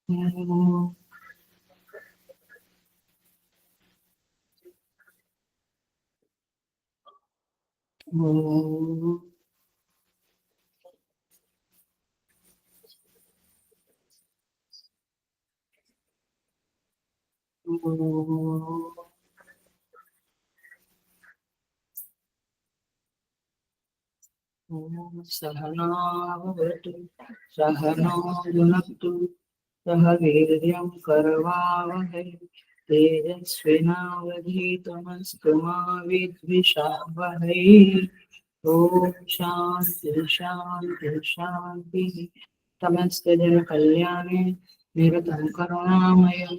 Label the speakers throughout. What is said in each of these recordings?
Speaker 1: Om. Om. Om. सहना भवतु सहनो भुनक्तु सह वीर्यं करवावहै तेजस्विनावधीतमस्तु मा विद्विषावहै ॐ शान्ति शान्ति शान्तिः समस्तजनकल्याणे निरतं करुणामयं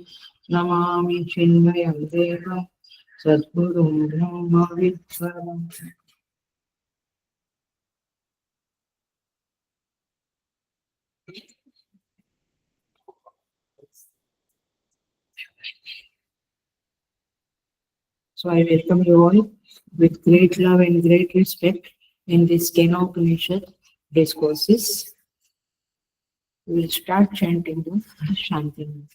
Speaker 1: नमामि चिन्मयं देवं सद्गुरुं ब्रह्मविद्वरम्. So I welcome you all with great love and great respect in this Kena Upanishad discourses. We will start chanting the Shanti.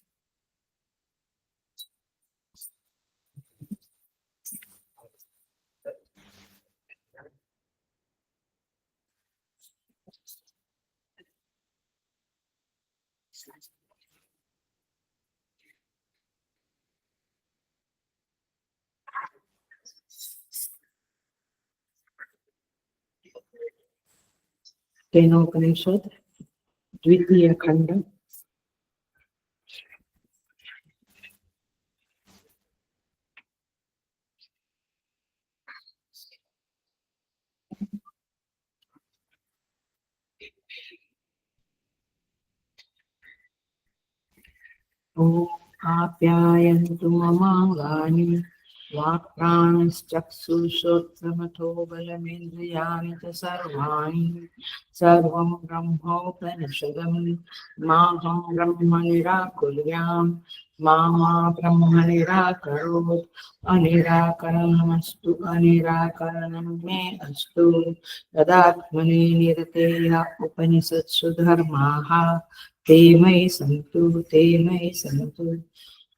Speaker 1: Kena Upanishad, Dvitiya Khanda. Om Apyayantu Mamangani Vakpranश्चक्षुश्रोत्रमथो बलमिन्द्रियाणि च सर्वाणि सर्वं ब्रह्मोपनिषदं माहं ब्रह्म निराकुर्याम् मा ब्रह्म निराकरोत् अनिराकरणमस्तु अनिराकरणं मे अस्तु तदात्मनि निरतेय उपनिषत्सु धर्माः ते मयि सन्तु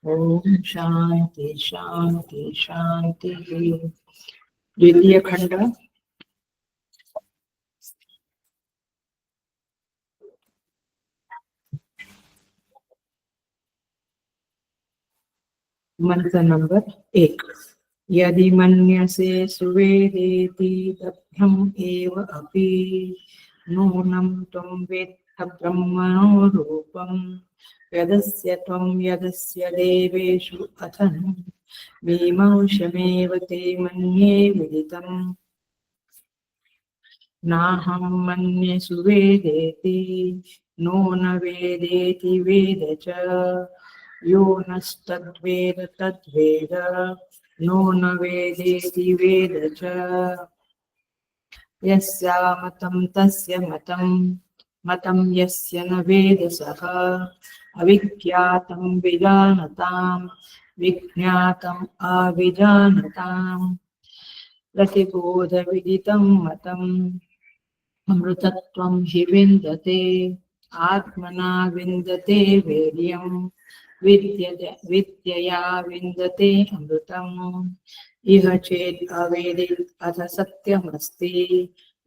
Speaker 1: ओम शांति शांति शांति। द्वितीय खंड मंत्र नंबर 1। यदि मन्यसे सुवेदेति तत्ब्रह्म एव अपि नूनं त्वं वेत्थ ब्रह्मणो रूपम् यदस्य त्वं यदस्य देवेषु अथनं मीमांसमेव ते मन्ये विदितम् नाहं मन्ये सुवेदेति नो न वेदेति वेद च यो नस्तद्वेद तद्वेद नो न वेदेति वेद च यस्यामतं तस्य मतं मतं यस्य न वेद सः अविज्ञातं विजानताम् विज्ञातम् अविजानताम् प्रतिबोधविदितं मतम् अमृतत्वं हि विन्दते आत्मना विन्दते वीर्यं विद्यया विन्दते अमृतम् इह चेत् अवेदित् अथ सत्यमस्ति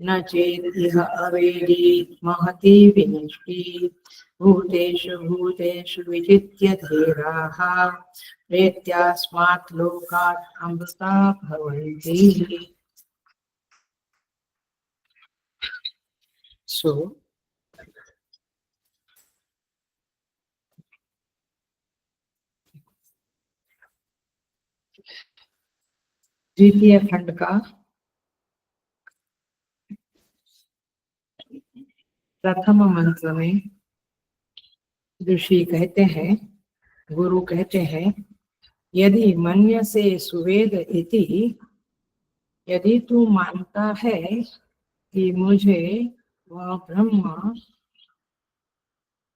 Speaker 1: न चेत् इह अवेदित् महती विनष्टि भूतेषु भूतेषु विचित्य धीराः प्रेत्यास्मात् लोकात् अमृता भवन्ति। So, द्वितीय खंड का प्रथम मंत्र में ऋषि कहते हैं, गुरु कहते हैं, यदि मन्य से सुवेद इति, यदि तू मानता है कि मुझे वह ब्रह्म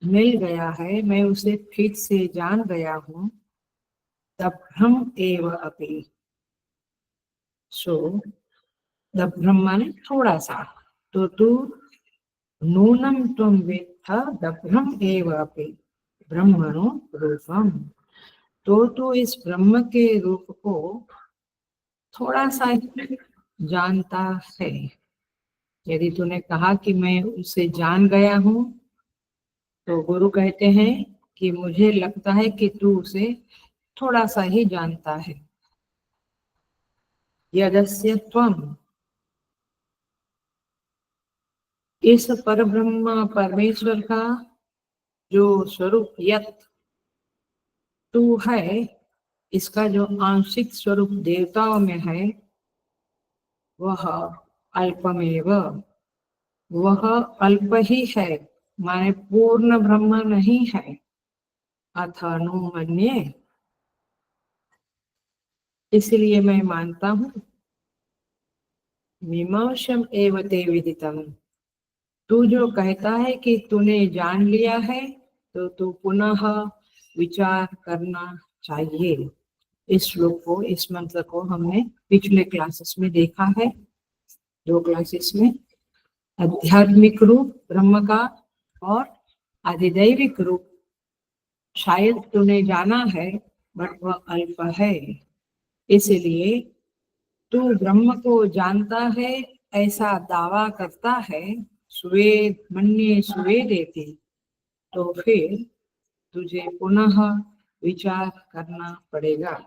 Speaker 1: मिल गया है, मैं उसे ठीक से जान गया हूँ, तब ब्रह्म एव अपि। सो द ब्रह्म माने थोड़ा सा, तो तू नूनम तुम वेत्था द ब्रह्म एव अपि, ब्रह्मणो रूपम। तो तू इस ब्रह्म के रूप को थोड़ा सा ही जानता है। यदि तूने कहा कि मैं उसे जान गया हूँ, तो गुरु कहते हैं कि मुझे लगता है कि तू उसे थोड़ा सा ही जानता है। यदस्य त्वम, इस परब्रह्म परमेश्वर का जो स्वरूप यत तू है, इसका जो आंशिक स्वरूप देवताओं में है, वह अल्पमेव, वह अल्प ही है, माने पूर्ण ब्रह्म नहीं है। अथानु मन्ये, इसलिए मैं मानता हूँ। मीमांसम एव ते विदितम, तू जो कहता है कि तूने जान लिया है, तो तू पुनः विचार करना चाहिए। इस श्लोक को, इस मंत्र को हमने पिछले क्लासेस में देखा है, 2 क्लासेस में। आध्यात्मिक रूप ब्रह्म का और अधिदैविक रूप शायद तूने जाना है, बट वह अल्प है। इसलिए तू ब्रह्म को जानता है ऐसा दावा करता है, स्वेद मन्ये स्वेदेति, तो फिर तुझे पुनः विचार करना पड़ेगा।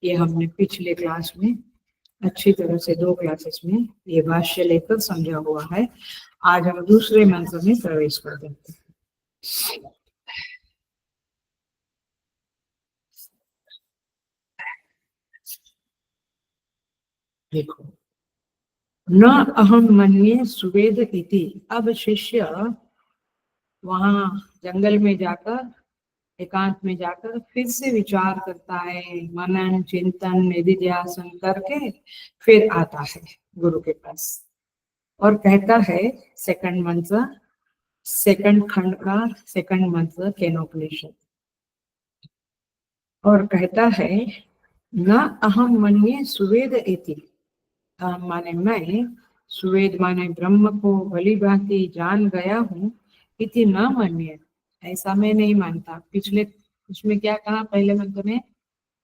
Speaker 1: ये हमने पिछले क्लास में अच्छी तरह से 2 क्लासेस में ये भाष्य लेकर समझा हुआ है। आज हम दूसरे मंत्र में प्रवेश कर देते हैं। देखो, न अहम मन्ये सुवेद इति। अब शिष्य वहां जंगल में जाकर, एकांत में जाकर फिर से विचार करता है, मनन चिंतन निधिध्यासन करके फिर आता है गुरु के पास और कहता है, सेकंड मंत्र, सेकंड खंड का सेकंड मंत्र केनोपनिषद, और कहता है न अहम मन्ये सुवेद इति। माने मैं, सुवेद माने ब्रह्म को भली भांति जान गया हूँ, इति न मन्ये, ऐसा मैं नहीं मानता। पिछले उसमें क्या कहा, पहले मंत्र में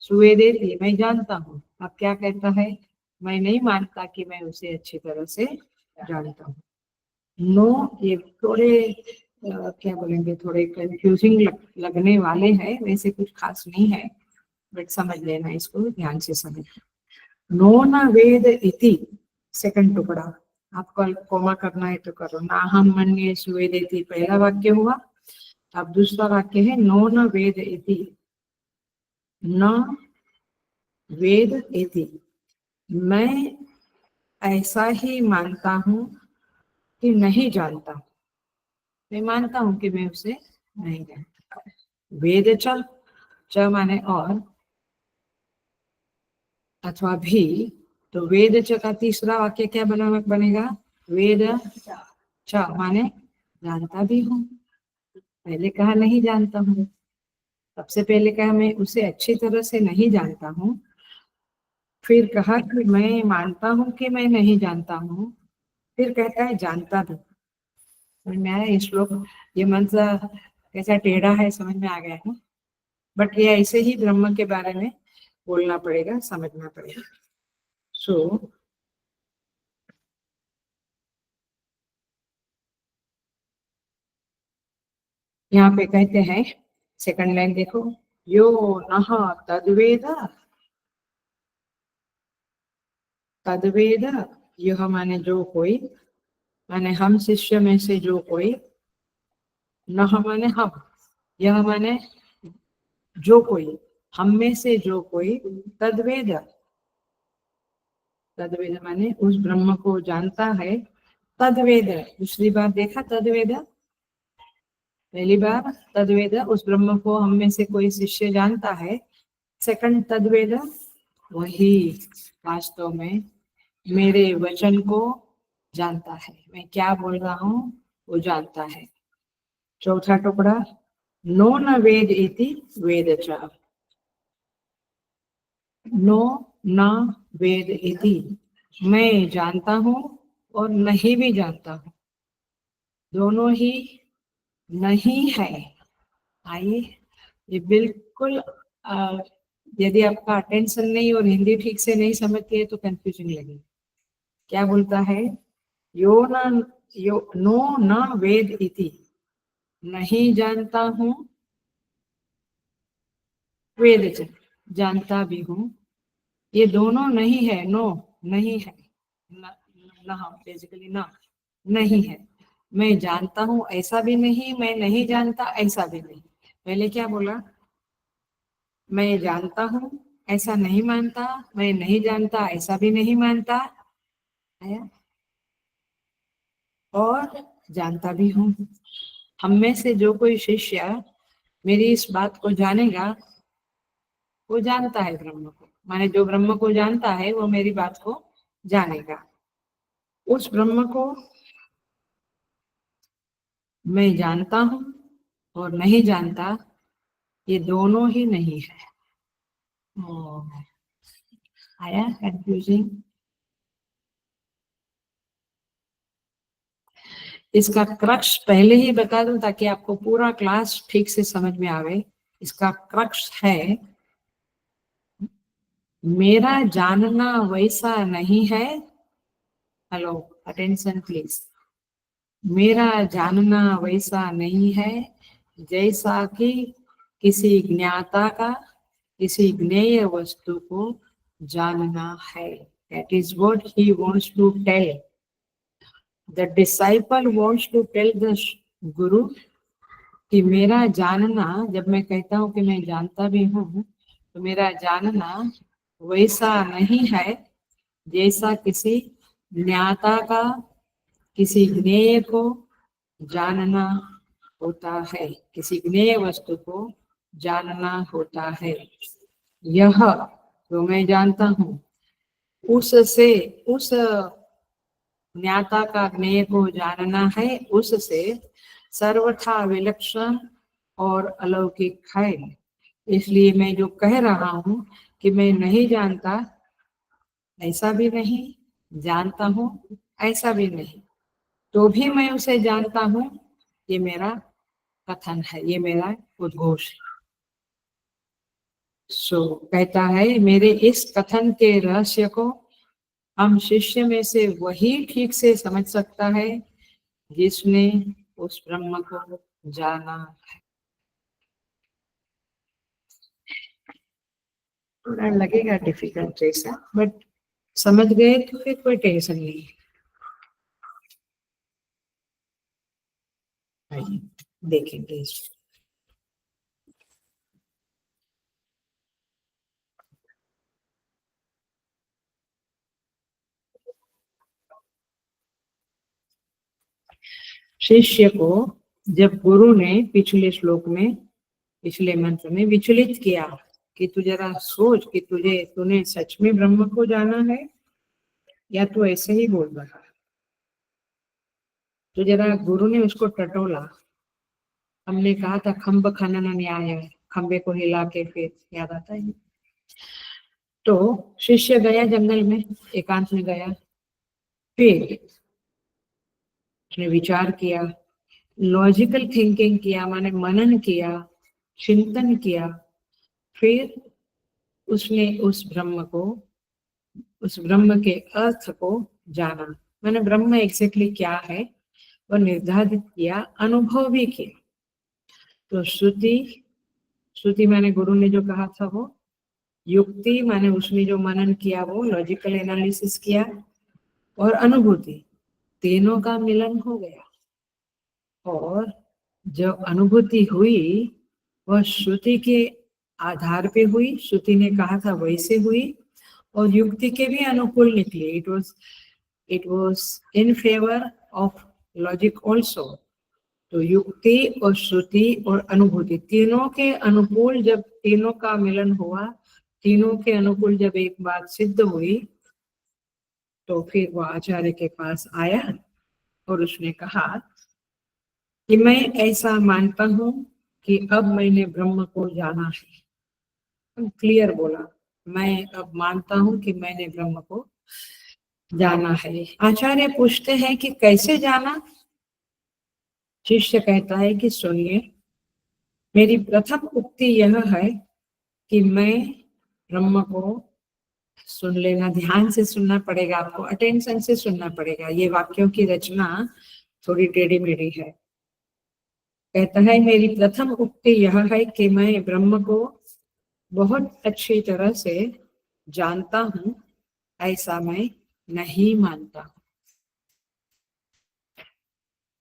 Speaker 1: सुवेदेति, मैं जानता हूँ। अब क्या कहता है, मैं नहीं मानता कि मैं उसे अच्छी तरह से जानता हूँ। नो, ये थोड़े क्या बोलेंगे, थोड़े कंफ्यूजिंग लगने वाले हैं, वैसे कुछ खास नहीं है, बट समझ लेना, इसको ध्यान से समझना। नो न वेद इति, सेकंड टुकड़ा, आपको कोमा करना है तो करो। ना हम मन्ये सुवेदेति पहला वाक्य हुआ। अब दूसरा वाक्य है नो न वेद इति, न वेद इति, मैं ऐसा ही मानता हूँ कि नहीं जानता। मैं मानता हूँ कि मैं उसे नहीं जानता। वेद च, च माने और अथवा भी, तो वेद च का तीसरा वाक्य क्या बनेगा, वेद च माने जानता भी हूँ। पहले कहा नहीं जानता हूँ, सबसे पहले कहा मैं उसे अच्छी तरह से नहीं जानता हूँ, फिर कहा कि मैं मानता हूँ कि मैं नहीं जानता हूँ, फिर कहता है जानता भी। समझ में आया ये श्लोक, ये मंत्र कैसा टेढ़ा है, समझ में आ गया है। बट ये ऐसे ही ब्रह्म के बारे में बोलना पड़ेगा, समझना पड़ेगा। सो यहाँ पे कहते हैं, सेकंड लाइन देखो, यो नह तद्वेद, तद्वेद, यह माने जो कोई, माने हम शिष्य में से जो कोई, नह माने हम, यह माने जो कोई, हम में से जो कोई, तद्वेद, तद्वेद माने उस ब्रह्म को जानता है। तद्वेद, दूसरी बार देखा तद्वेद, पहली बार तद्वेद उस ब्रह्म को हम में से कोई शिष्य जानता है। सेकंड तद्वेद, वही वास्तव में मेरे वचन को जानता है, मैं क्या बोल रहा हूँ वो जानता है। चौथा टुकड़ा, नो न वेद इति वेद च, नो न वेद इति, मैं जानता हूँ और नहीं भी जानता हूँ, दोनों ही नहीं है। आइए, ये बिल्कुल यदि आपका अटेंशन नहीं और हिंदी ठीक से नहीं समझती है तो कंफ्यूजन लगेगी। क्या बोलता है? यो न यो नो न वेद इति, नहीं जानता हूँ, वेद जानता भी हूँ। ये दोनों नहीं है, नो नहीं है, बेसिकली ना नहीं है। मैं जानता हूँ ऐसा भी नहीं, मैं नहीं जानता ऐसा भी नहीं। पहले क्या बोला? मैं जानता हूँ ऐसा नहीं मानता, मैं नहीं जानता ऐसा भी नहीं मानता है, और जानता भी हूँ। हम में से जो कोई शिष्य मेरी इस बात को जानेगा वो जानता है ब्रह्म को, माने जो ब्रह्म को जानता है वो मेरी बात को जानेगा। उस ब्रह्म को मैं जानता हूँ और नहीं जानता, ये दोनों ही नहीं है। आया कंफ्यूजिंग? इसका क्रक्स पहले ही बता दूं ताकि आपको पूरा क्लास ठीक से समझ में आवे। इसका क्रक्स है, मेरा जानना वैसा नहीं है। Hello, attention please. मेरा जानना वैसा नहीं है जैसा कि किसी ज्ञाता का किसी ज्ञेय वस्तु को जानना है। That is what he wants to tell. The disciple wants to tell the guru कि मेरा जानना, जब मैं कहता हूँ कि मैं जानता भी हूँ, तो मेरा जानना वैसा नहीं है जैसा किसी ज्ञाता का किसी ज्ञेय को जानना होता है, किसी ज्ञेय वस्तु को जानना होता है। यह जो मैं जानता हूँ उससे, उस ज्ञाता का ज्ञेय को जानना है, उससे सर्वथा विलक्षण और अलौकिक है। इसलिए मैं जो कह रहा हूँ कि मैं नहीं जानता ऐसा भी नहीं, जानता हूँ ऐसा भी नहीं, तो भी मैं उसे जानता हूँ, ये मेरा कथन है, ये मेरा उद्घोष है। कहता है मेरे इस कथन के रहस्य को हम शिष्य में से वही ठीक से समझ सकता है जिसने उस ब्रह्म को जाना है। थोड़ा लगेगा डिफिकल्ट जैसा, बट समझ गए तो फिर कोई टेंशन नहीं है। देखेंगे शिष्य को जब गुरु ने पिछले श्लोक में, पिछले मंत्र में विचलित किया कि तू जरा सोच कि तूने सच में ब्रह्म को जाना है या तू ऐसे ही बोल रहा है। तो जरा गुरु ने उसको टटोला। हमने कहा था खम्ब खनन न्याय, खम्बे को हिला के, फिर याद आता है। तो शिष्य गया जंगल में, एकांत में गया, फिर उसने विचार किया, लॉजिकल थिंकिंग किया, माने मनन किया, चिंतन किया, फिर उसने उस ब्रह्म के अर्थ को जाना, मैंने ब्रह्म एग्जैक्टली क्या है वो निर्धारित किया, अनुभव भी किया। तो श्रुति माने गुरु ने जो कहा था वो, युक्ति माने उसने जो मनन किया वो लॉजिकल एनालिसिस किया, और अनुभूति, तीनों का मिलन हो गया। और जब अनुभूति हुई वह श्रुति के आधार पे हुई, श्रुति ने कहा था वैसे हुई, और युक्ति के भी अनुकूल निकली। It was in favour of logic also. तो युक्ति और श्रुति और अनुभूति तीनों के अनुकूल, जब तीनों का मिलन हुआ, तीनों के अनुकूल जब एक बात सिद्ध हुई, तो फिर वो आचार्य के पास आया और उसने कहा कि मैं ऐसा मानता हूँ कि अब मैंने ब्रह्म को जाना है। क्लियर बोला, मैं अब मानता हूँ कि मैंने ब्रह्म को जाना है। आचार्य पूछते हैं कि कैसे जाना? शिष्य कहता है कि सुनिए, मेरी प्रथम उक्ति यह है कि मैं ब्रह्म को, सुन लेना, ध्यान से सुनना पड़ेगा आपको, अटेंशन से सुनना पड़ेगा, ये वाक्यों की रचना थोड़ी टेढ़ी मेढ़ी है। कहता है मेरी प्रथम उक्ति यह है कि मैं ब्रह्म को बहुत अच्छी तरह से जानता हूं, ऐसा मैं नहीं मानता।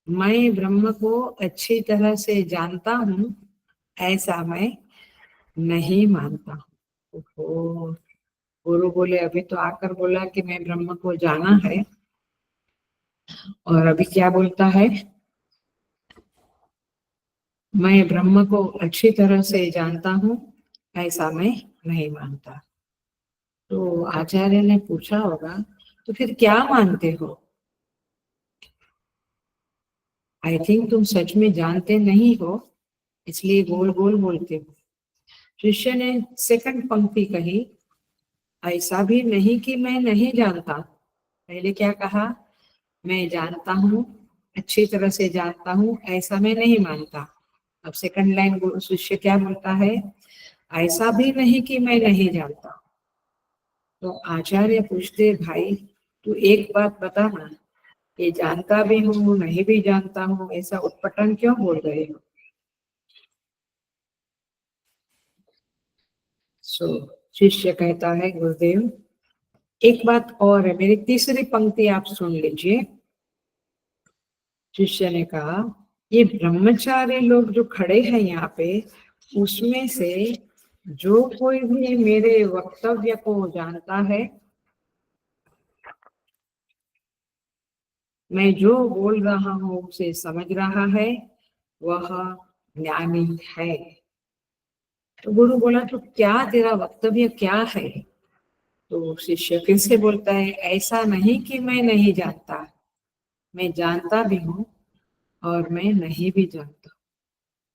Speaker 1: मैं ब्रह्म को अच्छी तरह से जानता हूं, ऐसा मैं नहीं मानता। ओहो, गुरु बोले, अभी तो आकर बोला कि मैं ब्रह्म को जाना है, और अभी क्या बोलता है, मैं ब्रह्म को अच्छी तरह से जानता हूँ, ऐसा मैं नहीं मानता। तो आचार्य ने पूछा होगा, तो फिर क्या मानते हो? आई थिंक तुम सच में जानते नहीं हो, इसलिए गोल गोल बोलते हो। शिष्य ने सेकंड पंक्ति कही, ऐसा भी नहीं कि मैं नहीं जानता। पहले क्या कहा? मैं जानता हूँ, अच्छी तरह से जानता हूँ, ऐसा मैं नहीं मानता। अब सेकंड लाइन शिष्य क्या बोलता है? ऐसा भी नहीं कि मैं नहीं जानता। तो आचार्य पूछते, भाई तू एक बात बता ना, ये जानता भी हूँ नहीं भी जानता हूँ, ऐसा उटपटंग क्यों बोल रहे हो? सो शिष्य कहता है, गुरुदेव एक बात और है, मेरी तीसरी पंक्ति आप सुन लीजिए। शिष्य ने कहा, ये ब्रह्मचारी लोग जो खड़े हैं यहाँ पे, उसमें से जो कोई भी मेरे वक्तव्य को जानता है, मैं जो बोल रहा हूँ उसे समझ रहा है, वह ज्ञानी है। तो गुरु बोला, तो क्या तेरा वक्तव्य क्या है? तो शिष्य फिर से बोलता है, ऐसा नहीं कि मैं नहीं जानता, मैं जानता भी हूँ और मैं नहीं भी जानता,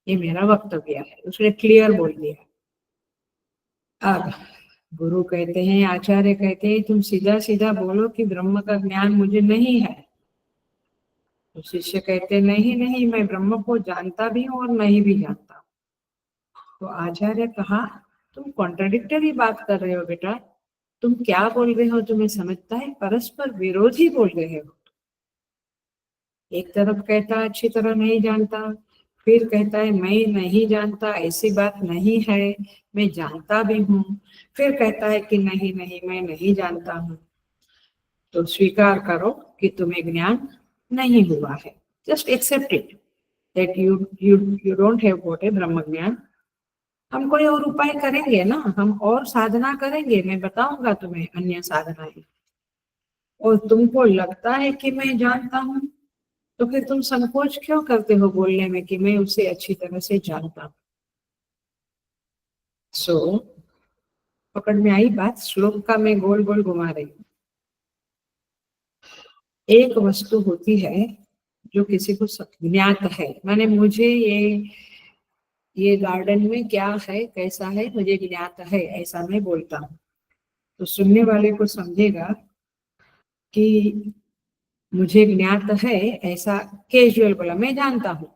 Speaker 1: ये मेरा वक्तव्य है। उसने क्लियर बोल दिया। अब गुरु कहते हैं, आचार्य कहते हैं, तुम सीधा सीधा बोलो कि ब्रह्म का ज्ञान मुझे नहीं है। तो शिष्य कहते, नहीं नहीं, मैं ब्रह्म को जानता भी हूँ और नहीं भी जानता। तो आचार्य कहा, तुम कॉन्ट्रडिक्टरी बात कर रहे हो बेटा, तुम क्या बोल रहे हो तुम्हें समझता है? परस्पर विरोधी बोल रहे हो। एक तरफ कहता अच्छी तरह नहीं जानता, फिर कहता है मैं नहीं जानता, ऐसी बात नहीं है, मैं जानता भी हूँ, फिर कहता है कि नहीं नहीं मैं नहीं जानता हूँ। तो स्वीकार करो कि तुम्हें ज्ञान नहीं हुआ है। Just accept it that you don't have got a Brahma gyan. हम कोई और उपाय करेंगे ना, हम और साधना करेंगे, मैं बताऊंगा तुम्हें अन्य साधनाएं, और तुमको लगता है कि मैं जानता हूँ, तो फिर तुम संकोच क्यों करते हो बोलने में कि मैं उसे अच्छी तरह से जानता हूँ? सो पकड़ में आई बात? श्लोक का मैं गोल गोल घुमा रही हूँ। एक वस्तु होती है जो किसी को ज्ञात है, माने मुझे ये गार्डन में क्या है, कैसा है, मुझे ज्ञात है, ऐसा मैं बोलता हूँ। तो सुनने वाले को समझेगा कि मुझे ज्ञात है, ऐसा कैजुअल बोला, मैं जानता हूँ।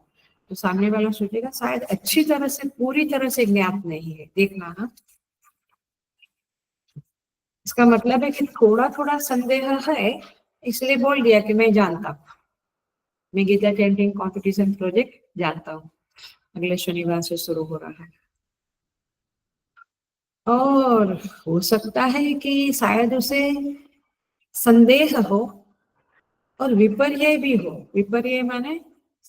Speaker 1: तो सामने वाला सोचेगा शायद अच्छी तरह से, पूरी तरह से ज्ञात नहीं है, देखना। हाँ, इसका मतलब है कि थोड़ा थोड़ा संदेह है, इसलिए बोल दिया कि मैं जानता हूँ। मैं गीता चैंटिंग कंपटीशन प्रोजेक्ट जानता हूँ, अगले शनिवार से शुरू हो रहा है। और हो सकता है कि शायद उसे संदेह हो और विपर्य भी हो। विपर्य माने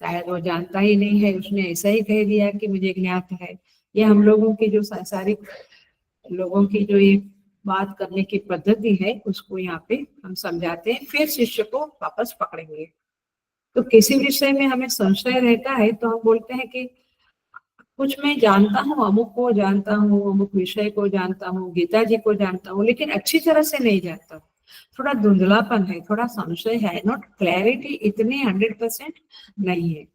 Speaker 1: शायद वो जानता ही नहीं है, उसने ऐसा ही कह दिया कि मुझे ज्ञात है। ये हम लोगों की जो सांसारिक लोगों की जो ये बात करने की पद्धति है, उसको यहाँ पे हम समझाते हैं, फिर शिष्य को वापस पकड़ेंगे। तो किसी विषय में हमें संशय रहता है तो हम बोलते हैं कि कुछ मैं जानता हूँ, अमुक को जानता हूँ, अमुक विषय को जानता हूँ, गीता जी को जानता हूँ, लेकिन अच्छी तरह से नहीं जानता हूँ, थोड़ा धुंधलापन है, थोड़ा संशय है, नॉट क्लैरिटी इतनी 100% नहीं है,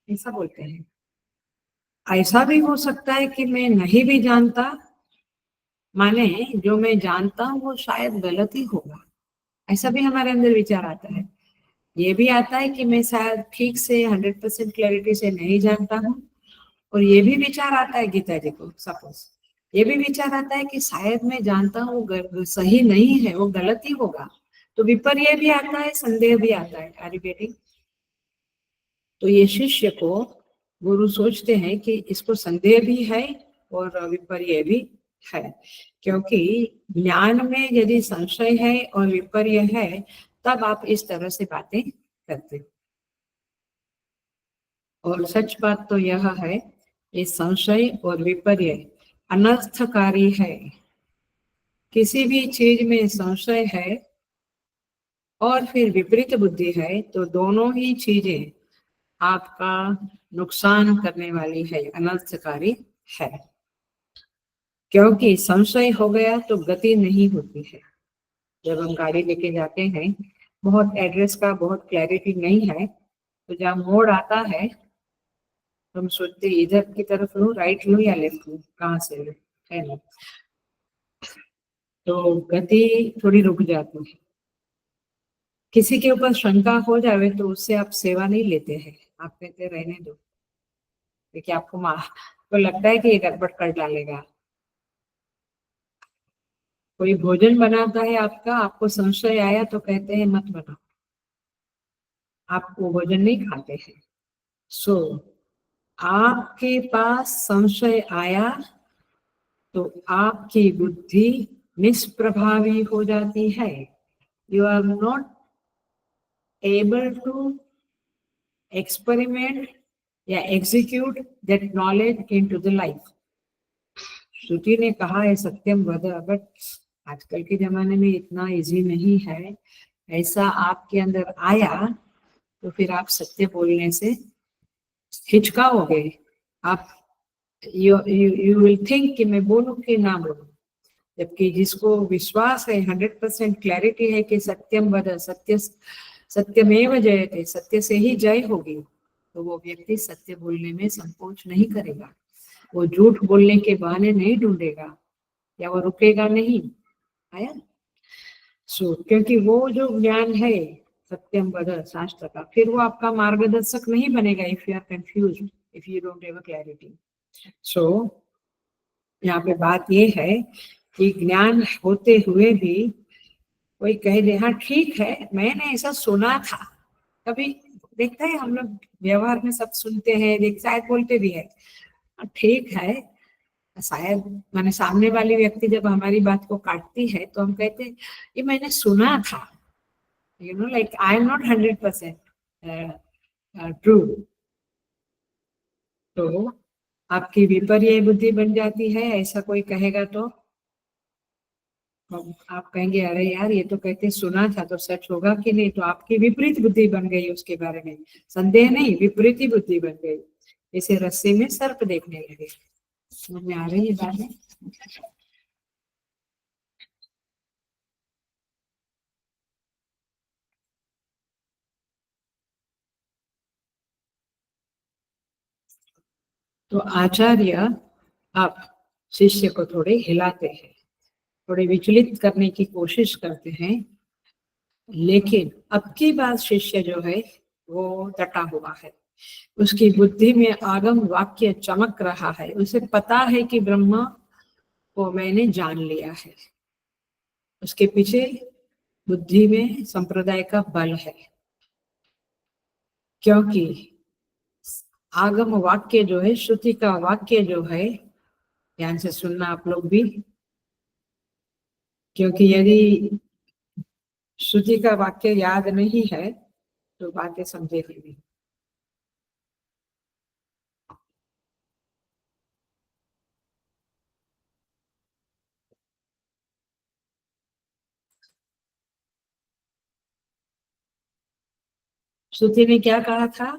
Speaker 1: ऐसा बोलते हैं। ऐसा भी हो सकता है कि मैं नहीं भी जानता, माने जो मैं जानता हूँ वो शायद गलत ही होगा, ऐसा भी हमारे अंदर विचार आता है। ये भी आता है कि मैं शायद ठीक से 100% क्लैरिटी से नहीं जानता हूँ, और ये भी विचार आता है गीता जी को, सपोज ये भी विचार आता है कि शायद मैं जानता हूँ सही नहीं है, वो गलत ही होगा, तो विपर्य भी आता है, संदेह भी आता है। Are you getting? तो ये शिष्य को गुरु सोचते हैं कि इसको संदेह भी है और विपर्य भी है, क्योंकि ज्ञान में यदि संशय है और विपर्य है तब आप इस तरह से बातें करते। और सच बात तो यह है, ये संशय और विपर्य अनर्थकारी है। किसी भी चीज में संशय है और फिर विपरीत बुद्धि है तो दोनों ही चीजें आपका नुकसान करने वाली है, अनर्थकारी है। क्योंकि संशय हो गया तो गति नहीं होती है। जब हम गाड़ी लेके जाते हैं, बहुत एड्रेस का बहुत क्लैरिटी नहीं है, तो जहाँ मोड़ आता है तो हम सोचते इधर की तरफ लूँ, राइट लूँ या लेफ्ट लूँ, कहाँ से लूँ, है ना? तो गति थोड़ी रुक जाती है। किसी के ऊपर शंका हो जाए तो उससे आप सेवा नहीं लेते हैं, आप कहते रहने दो, क्योंकि आपको लगता है कि ये गड़बड़ कर डालेगा। कोई भोजन बनाता है आपका, आपको संशय आया तो कहते हैं मत बनाओ, आप वो भोजन नहीं खाते हैं। सो आपके पास संशय आया तो आपकी बुद्धि निष्प्रभावी हो जाती है। You are not able to experiment या execute that knowledge into the life. Shruti ने कहा है सत्यम वद, बट आजकल के जमाने में इतना इजी नहीं है। ऐसा आपके अंदर आया तो फिर आप सत्य बोलने से हिचकाओगे। आप यू विल थिंक कि मैं बोलूं कि ना बोलूं, जबकि जिसको विश्वास है, 100% क्लैरिटी है कि सत्यम वद, सत्य सत्यमेव जयते, सत्य से ही जय होगी, तो वो व्यक्ति सत्य बोलने में संकोच नहीं करेगा, वो झूठ बोलने के बहाने नहीं ढूंढेगा, या वो रुकेगा नहीं। आया? क्योंकि वो जो ज्ञान है सत्यम वद शास्त्र का, फिर वो आपका मार्गदर्शक नहीं बनेगा if you are confuse, if you don't have clarity. So यहाँ पे बात ये है कि ज्ञान होते हुए भी कोई कह दे हाँ ठीक है मैंने ऐसा सुना था, कभी देखते हैं हम लोग व्यवहार में सब सुनते हैं, शायद बोलते भी है ठीक है, शायद मैंने सामने वाली व्यक्ति जब हमारी बात को काटती है तो हम कहते हैं ये मैंने सुना था, you know, like I am not 100% true. तो आपकी विपर्य बुद्धि बन जाती है, ऐसा कोई कहेगा तो आप कहेंगे अरे यार ये तो कहते सुना था तो सच होगा कि नहीं, तो आपकी विपरीत बुद्धि बन गई उसके बारे में, संदेह नहीं विपरीत बुद्धि बन गई, जैसे रस्सी में सर्प देखने लगे। समझ में आ रही है बात? तो आचार्य आप शिष्य को थोड़े हिलाते हैं, थोड़े विचलित करने की कोशिश करते हैं, लेकिन अब की बात शिष्य जो है वो डटा हुआ है, उसकी बुद्धि में आगम वाक्य चमक रहा है, उसे पता है कि ब्रह्म को मैंने जान लिया है, उसके पीछे बुद्धि में संप्रदाय का बल है, क्योंकि आगम वाक्य जो है, श्रुति का वाक्य जो है, ध्यान से सुनना आप लोग भी, क्योंकि यदि श्रुति का वाक्य याद नहीं है तो बातें समझेगी नहीं। श्रुति ने क्या कहा था?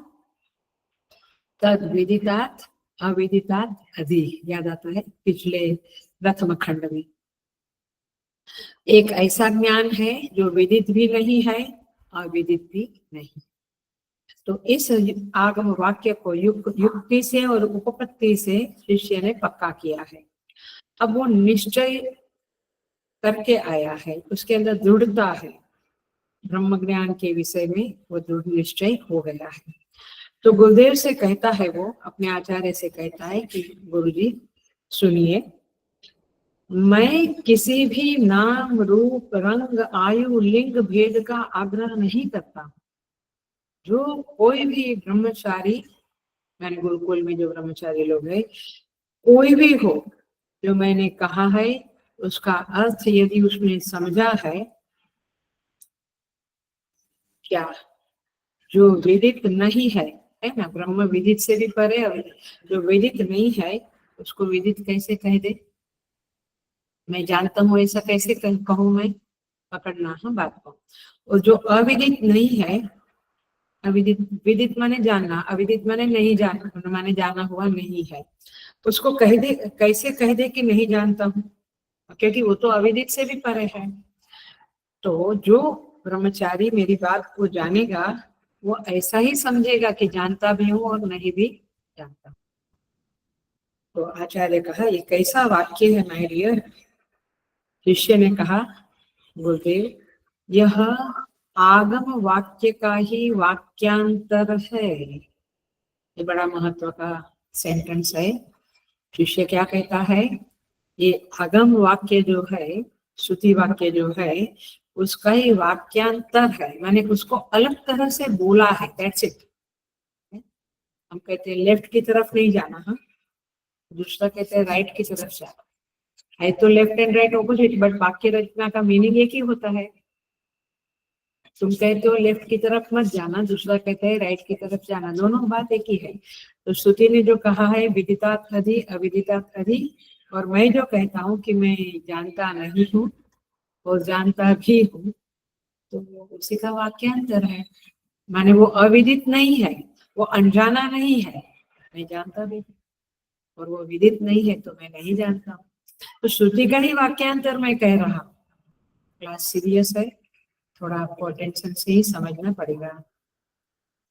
Speaker 1: तद विदितात् अविदितात् अधि, याद आता है पिछले प्रथम खंड में। एक ऐसा ज्ञान है जो विदित भी नहीं है और विदित भी नहीं, तो इस आगम वाक्य को युक्ति से और उपपत्ति से शिष्य ने पक्का किया है। अब वो निश्चय करके आया है, उसके अंदर दृढ़ता है, ब्रह्म ज्ञान के विषय में वो दृढ़ निश्चय हो गया है। तो गुरुदेव से कहता है, वो अपने आचार्य से कहता है कि गुरुजी सुनिए, मैं किसी भी नाम रूप रंग आयु लिंग भेद का आग्रह नहीं करता। जो कोई भी ब्रह्मचारी, मैंने गुरुकुल में जो ब्रह्मचारी लोग हैं, कोई भी हो, जो मैंने कहा है उसका अर्थ यदि उसने समझा है, क्या जो विदित नहीं है ना, ब्रह्म विदित से भी परे, और जो विदित नहीं है उसको विदित कैसे कह दे? मैं जानता हूँ ऐसा कैसे कहूँ मैं? पकड़ना है बात को। और जो अविदित नहीं है, अविदित, विदित माने जानना, अविदित माने नहीं जाना, माने जाना हुआ नहीं है, उसको कह दे, कैसे कह दे कि नहीं जानता हूँ, क्योंकि वो तो अविदित से भी परे है। तो जो ब्रह्मचारी मेरी बात को जानेगा वो ऐसा ही समझेगा कि जानता भी हूँ और नहीं भी जानता। तो आचार्य कहा, ये कैसा वाक्य है माय डियर? शिष्य ने कहा, गुरुदेव यह आगम वाक्य का ही वाक्यांतर है। ये बड़ा महत्व का सेंटेंस है। शिष्य क्या कहता है? ये आगम वाक्य जो है, श्रुति वाक्य जो है, उसका ही वाक्यांतर है, माने उसको अलग तरह से बोला है, दैट्स इट। हम कहते हैं लेफ्ट की तरफ नहीं जाना, हाँ, दूसरा कहते हैं राइट की तरफ जाना है। तो left and right opposite, but वाक्य रचना का मीनिंग एक ही होता है। तुम कहते हो लेफ्ट की तरफ मत जाना, दूसरा कहते हैं राइट की तरफ जाना, दोनों बात एक ही है। तो श्रुति ने जो कहा है विदितात् अधि अविदितात् अधि, और मैं जो कहता हूँ कि मैं जानता नहीं हूँ और जानता भी हूँ, तो उसी का वाक्यांतर है। माने वो अविदित नहीं है, वो अनजाना नहीं है, मैं जानता भी हूँ, और वो विदित नहीं है तो मैं नहीं जानता हूँ। तो श्रुति का ही वाक्यांतर मैं कह रहा हूँ। क्लास सीरियस है, थोड़ा आपको अटेंशन से ही समझना पड़ेगा,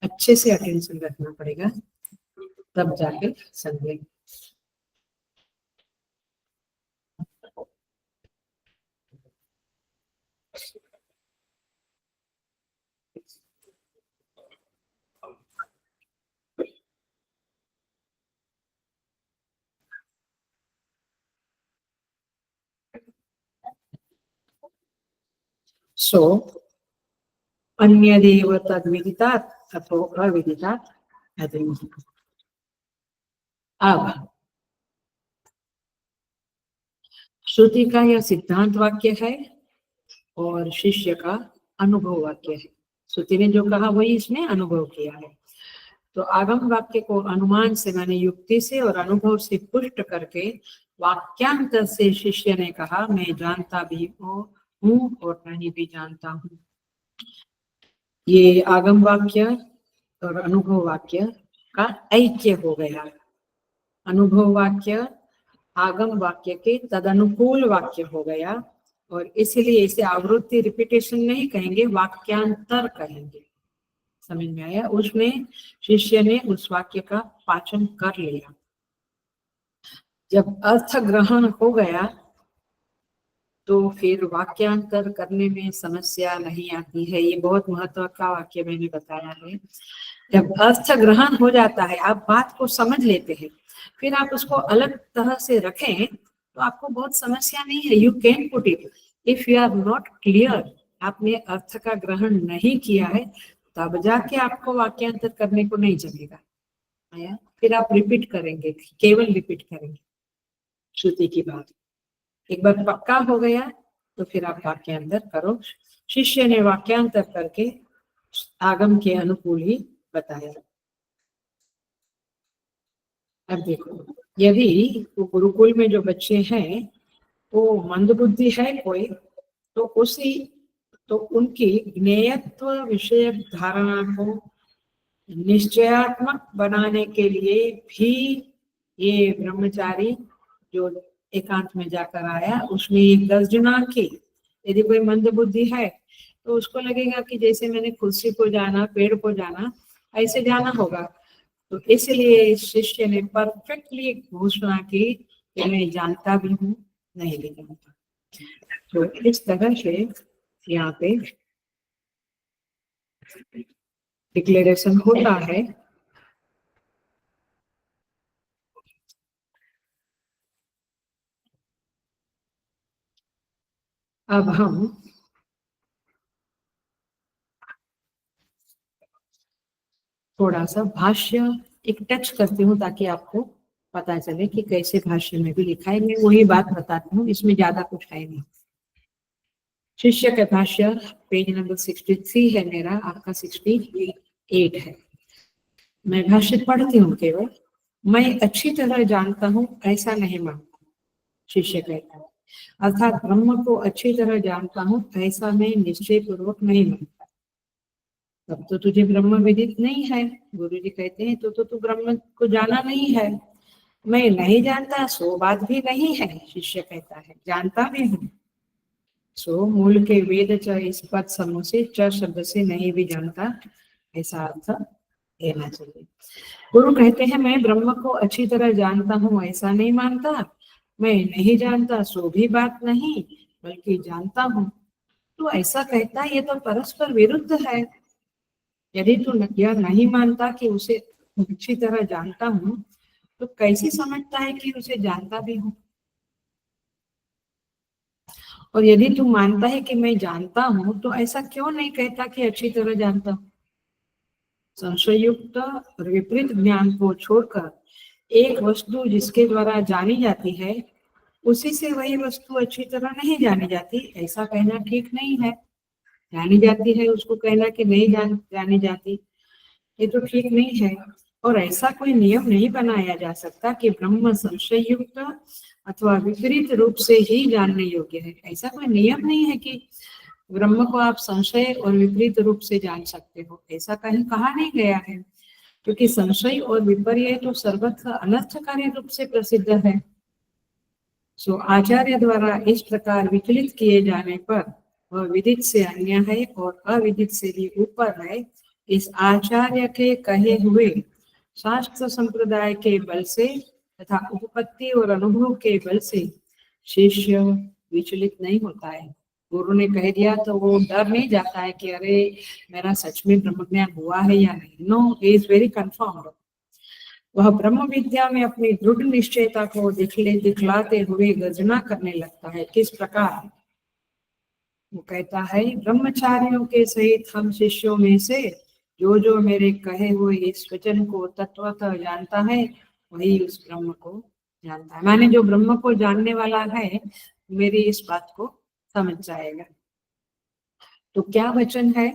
Speaker 1: अच्छे से अटेंशन रखना पड़ेगा, तब जाके समझेंगे। सो अन्यदेव तद्विदितात् अथो अविदितात् अविदितात्। अब श्रुति का यह सिद्धांत वाक्य है और शिष्य का अनुभव वाक्य है। श्रुति ने जो कहा वही इसने अनुभव किया है। तो आगम वाक्य को अनुमान से, माने युक्ति से और अनुभव से पुष्ट करके वाक्यांतर से शिष्य ने कहा, मैं जानता भी हूँ और नहीं भी जानता हूँ। ये आगम वाक्य और अनुभव वाक्य का ऐक्य हो गया। अनुभव वाक्य आगम वाक्य के तदनुकूल वाक्य हो गया, और इसलिए इसे आवृत्ति रिपीटेशन नहीं कहेंगे, वाक्यांतर कहेंगे। समझ में आया? उसमें शिष्य ने उस वाक्य का पाचन कर लिया। जब अर्थ ग्रहण हो गया तो फिर वाक्यांतर करने में समस्या नहीं आती है। ये बहुत महत्व का वाक्य मैंने बताया है। जब अर्थ ग्रहण हो जाता है, आप बात को समझ लेते हैं, फिर आप उसको अलग तरह से रखें तो आपको बहुत समस्या नहीं है। You can put it. If you are not clear, आपने अर्थ का ग्रहण नहीं किया है, तब जाके आपको वाक्यांतर करने को नहीं जमेगा। आया? फिर आप रिपीट करेंगे, केवल रिपीट करेंगे श्रुति की बात। एक बार पक्का हो गया तो फिर आप वाक्यांतर करो। शिष्य ने वाक्यांतर करके आगम के अनुकूल ही बताया। अब देखो, यदि वो गुरुकुल में जो बच्चे हैं वो मंद बुद्धि है कोई, तो उनकी ज्ञेयत्व विषयक धारणा को निश्चयात्मक बनाने के लिए भी ये ब्रह्मचारी जो एकांत में जाकर आया, उसने एक गर्जना की। यदि कोई मंद बुद्धि है तो उसको लगेगा कि जैसे मैंने कुर्सी को जाना, पेड़ को जाना, ऐसे जाना होगा। तो इसलिए शिष्य ने परफेक्टली घोषणा की कि मैं जानता भी हूँ, नहीं भी जानता। तो इस तरह से यहाँ पे डिक्लेरेशन होता है अब हम थोड़ा सा भाष्य एक टच करती हूँ ताकि आपको पता चले कि कैसे भाष्य में भी लिखा है। मैं वही बात बताती हूँ, इसमें ज्यादा कुछ है नहीं। शिष्य का भाष्य पेज नंबर 63 है मेरा, आपका 68 है। मैं भाष्य पढ़ती हूँ केवल। मैं अच्छी तरह जानता हूँ ऐसा नहीं मानता, शिष्य कहता है, अर्थात ब्रह्म को अच्छी तरह जानता हूँ ऐसा मैं निश्चय पूर्वक नहीं मानता। तब तो तुझे ब्रह्म विदित नहीं है। गुरु जी कहते हैं तो तू ब्रह्म को जाना नहीं है। मैं नहीं जानता सो बात भी नहीं है, शिष्य कहता है, जानता भी हूँ। सो मूल के वेद च इस पद समूह से च शब्द से नहीं भी जानता, ऐसा अर्थ लेना चाहिए। गुरु कहते हैं मैं ब्रह्म को अच्छी तरह जानता हूँ ऐसा नहीं मानता, मैं नहीं जानता सो भी बात नहीं, बल्कि जानता हूँ। तो ऐसा कहता है, ये तो परस्पर विरुद्ध है। यदि तू यह नहीं मानता कि उसे अच्छी तरह जानता हूँ, तो कैसे समझता है कि उसे जानता भी हूँ? और यदि तू मानता है कि मैं जानता हूँ, तो ऐसा क्यों नहीं कहता कि अच्छी तरह जानता हूँ? संशयुक्त और विपरीत ज्ञान को छोड़कर एक वस्तु जिसके द्वारा जानी जाती है, उसी से वही वस्तु अच्छी तरह नहीं जानी जाती, ऐसा कहना ठीक नहीं है। जानी जाती है उसको कहना कि नहीं जानी जाती, ये तो ठीक नहीं है। और ऐसा कोई नियम नहीं बनाया जा सकता कि ब्रह्म संशय युक्त अथवा विपरीत रूप से ही जानने योग्य है। ऐसा कोई नियम नहीं है कि ब्रह्म को आप संशय और विपरीत रूप से जान सकते हो, ऐसा कहीं कहा नहीं गया है। क्योंकि संशय और विपर्य तो सर्वत्र अनर्थकारी रूप से प्रसिद्ध है। सो आचार्य द्वारा इस प्रकार विचलित किए जाने पर वह विदित से अन्य है और अविदित से भी ऊपर है, इस आचार्य के कहे हुए शास्त्र संप्रदाय के बल से तथा उपपत्ति और अनुभव के बल से शिष्य विचलित नहीं होता है। गुरु ने कह दिया तो वो डर नहीं जाता है कि अरे मेरा सच में ब्रह्म ज्ञान हुआ है या नहीं। No, he is very confirmed. वह ब्रह्म विद्या में अपनी दृढ़ निश्चयता को दिखलाते हुए गर्जना करने लगता है। किस प्रकार? वो कहता है, ब्रह्मचारियों के सहित हम शिष्यों में से जो मेरे कहे हुए इस वचन को तत्वतः जानता है, वही उस ब्रह्म को जानता है। माने जो ब्रह्म को जानने वाला है, मेरी इस बात को समझ जाएगा। तो क्या वचन है?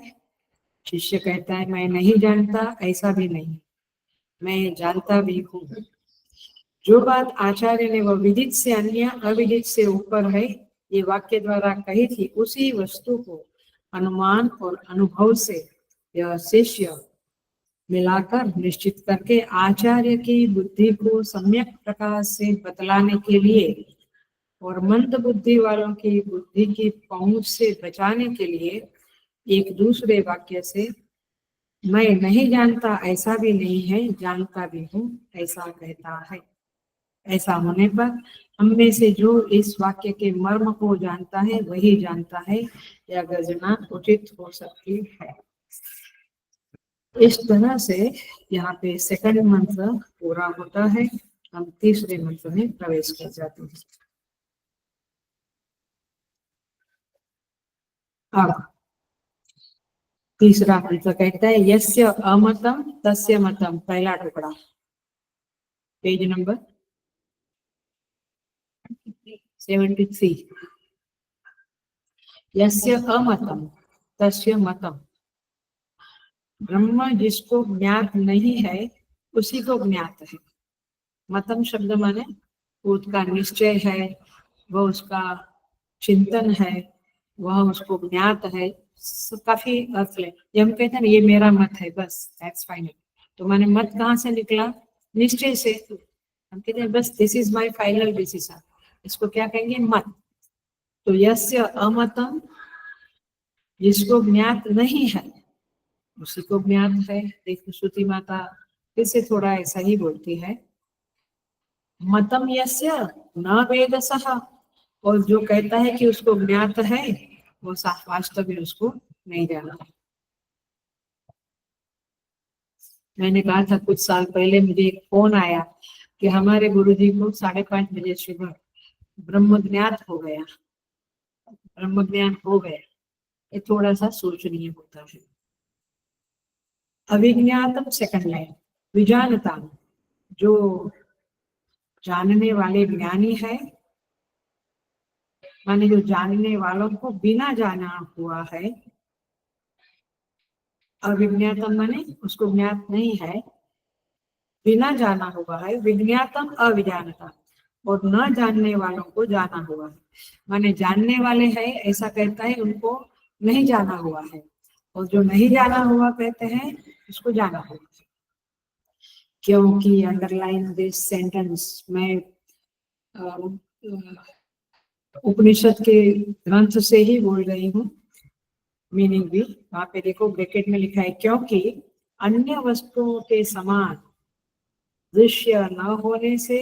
Speaker 1: शिष्य कहता है, मैं नहीं जानता ऐसा भी नहीं, मैं जानता भी हूँ। जो बात आचार्य ने वह विदित से अन्य अविदित से ऊपर है, ये वाक्य द्वारा कही थी, उसी वस्तु को अनुमान और अनुभव से यह शिष्य मिलाकर निश्चित करके आचार्य की बुद्धि को सम्यक प्रकार से बतलाने के लिए और मंद बुद्धि वालों की बुद्धि की पहुंच से बचाने के लिए एक दूसरे वाक्य से मैं नहीं जानता ऐसा भी नहीं है, जानता भी हूँ ऐसा कहता है। ऐसा होने पर हम में से जो इस वाक्य के मर्म को जानता है वही जानता है, यह गर्जना उचित हो सकती है। इस तरह से यहाँ पे सेकंड मंत्र पूरा होता है। हम तीसरे मंत्र में प्रवेश कर जाते हैं। अब तीसरा मंत्र कहता है, यस्य अमतम तस्य मतम, पहला टुकड़ा, पेज नंबर 73। यस्य अमतम तस्य मतम, ब्रह्म जिसको ज्ञात नहीं है उसी को ज्ञात है। मतम शब्द माने वो उसका निश्चय है, वह उसका चिंतन है, वह उसको ज्ञात है। काफी अर्थ ले, जब हम कहते हैं ये मेरा मत है, बस दैट्स फाइनल। तो माने मत कहाँ से निकला? निश्चय से। हम कहते हैं बस this is my final decision, इसको क्या कहेंगे? मत। तो यस्य अमतम, जिसको ज्ञात नहीं है उसी को ज्ञात है। देखो श्रुति माता फिर से थोड़ा ऐसा ही बोलती है, मतम यस्य न वेदसः, और जो कहता है कि उसको ज्ञात है वो वास्तव में उसको नहीं जाना। मैंने कहा था कुछ साल पहले, मुझे एक फोन आया कि हमारे गुरुजी को 5:30 बजे सुबह ब्रह्म ज्ञात हो गया। ब्रह्म ज्ञान हो गया, ये थोड़ा सा सोचनीय होता है। अविज्ञातम सेकंड लाइन, विजानता, जो जानने वाले ज्ञानी है, माने जो जानने वालों को बिना जाना हुआ है। अविज्ञातम माने उसको ज्ञात नहीं है, बिना जाना हुआ है। विज्ञातम अविजानता, और न जानने वालों को जाना हुआ है। माने जानने वाले हैं ऐसा कहता है, उनको नहीं जाना हुआ है, और जो नहीं जाना हुआ कहते हैं उसको जाना हुआ है। क्योंकि अंडरलाइन दिस सेंटेंस, मैं उपनिषद के ग्रंथ से ही बोल रही हूँ, मीनिंग भी वहां पे देखो ब्रैकेट में लिखा है, क्योंकि अन्य वस्तुओं के समान दृश्य न होने से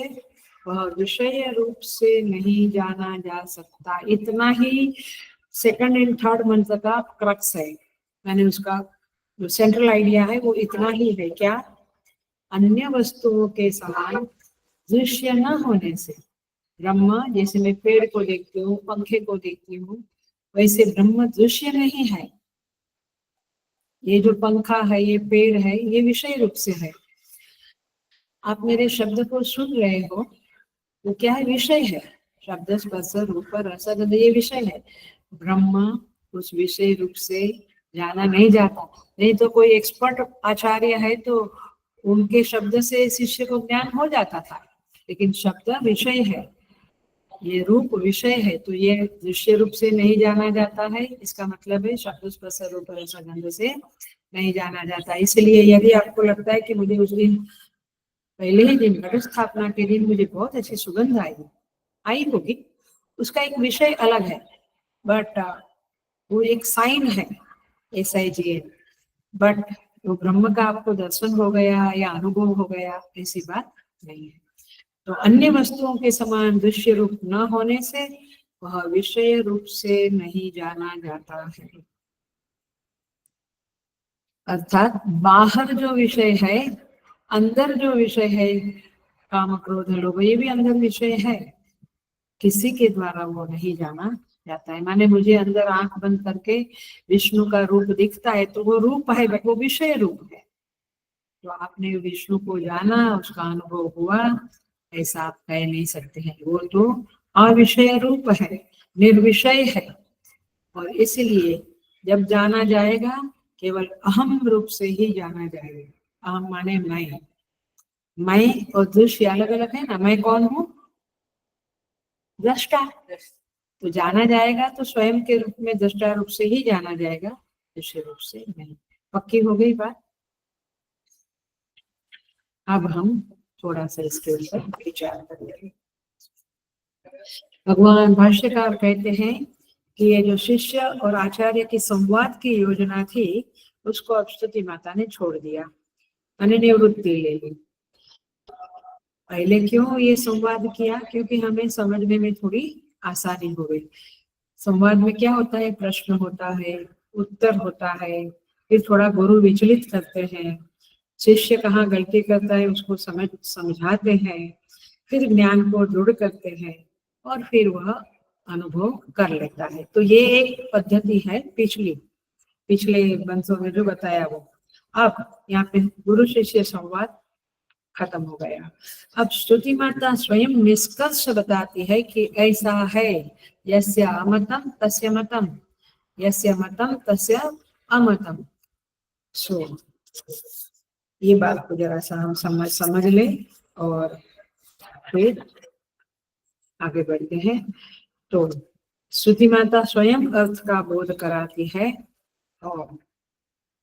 Speaker 1: वह विषय रूप से नहीं जाना जा सकता। इतना ही सेकंड एंड थर्ड मंत्र का क्रक्स है, मैंने उसका जो सेंट्रल आइडिया है वो इतना ही है। क्या? अन्य वस्तुओं के समान दृश्य न होने से, ब्रह्म जैसे मैं पेड़ को देखती हूँ, पंखे को देखती हूँ, वैसे ब्रह्म दृश्य नहीं है। ये जो पंखा है, ये पेड़ है, ये विषय रूप से है। आप मेरे शब्द को सुन रहे हो, वो क्या है? विषय है। शब्द स्पर्श रूप रस गंध, ये विषय है। ब्रह्म उस विषय रूप से जाना नहीं जाता। नहीं तो कोई एक्सपर्ट आचार्य है तो उनके शब्द से शिष्य को ज्ञान हो जाता था, लेकिन शब्द विषय है, ये रूप विषय है, तो ये दृश्य रूप से नहीं जाना जाता है। इसका मतलब है शब्द स्पर्श रूप रस गंध से नहीं जाना जाता। इसलिए यदि आपको लगता है कि मुझे उस दिन पहले ही दिन घट स्थापना के दिन मुझे बहुत अच्छी सुगंध आई होगी, उसका एक विषय अलग है, बट वो एक साइन है, SIGN। बट वो ब्रह्म का आपको दर्शन हो गया या अनुभव हो गया, ऐसी बात नहीं है। तो अन्य वस्तुओं के समान दृश्य रूप न होने से वह विषय रूप से नहीं जाना जाता है। अर्थात बाहर जो विषय है, अंदर जो विषय है, काम क्रोध लोभ, ये भी अंदर विषय है, किसी के द्वारा वो नहीं जाना जाता है। माने मुझे अंदर आंख बंद करके विष्णु का रूप दिखता है तो वो रूप है, बट वो विषय रूप है। तो आपने विष्णु को जाना, उसका अनुभव हुआ, ऐसा आप कह नहीं सकते हैं। वो तो अविषय रूप है, निर्विषय है, और इसलिए जब जाना जाएगा केवल अहम रूप से ही जाना जाएगा। अहम माने मैं और दृश्य अलग अलग है ना। मैं कौन हूँ? दृष्टा। तो जाना जाएगा तो स्वयं के रूप में दृष्टा रूप से ही जाना जाएगा, दृश्य रूप से नहीं। पक्की हो गई बात? अब हम थोड़ा सा इसके ऊपर विचार करेंगे। भगवान भाष्यकार कहते हैं कि ये जो शिष्य और आचार्य की संवाद की योजना थी, उसको अब स्तुति माता ने छोड़ दिया, मैंने निवृत्ति ले ली। पहले क्यों ये संवाद किया? क्योंकि हमें समझने में थोड़ी आसानी हो गई। संवाद में क्या होता है? प्रश्न होता है, उत्तर होता है, फिर थोड़ा गुरु विचलित करते हैं, शिष्य कहाँ गलती करता है उसको समझाते हैं, फिर ज्ञान को दृढ़ करते हैं, और फिर वह अनुभव कर लेता है। तो ये एक पद्धति है पिछले वंशों में जो बताया वो। अब यहाँ पे गुरु शिष्य संवाद खत्म हो गया। अब स्तुति माता स्वयं निष्कर्ष बताती है कि ऐसा है, यस्य अमतम तस्य मतम, यस्य मतम तस्य अमतम। सो ये बात को जरा सा हम समझ ले और फिर आगे बढ़ते हैं। तो स्तुति माता स्वयं अर्थ का बोध कराती है, और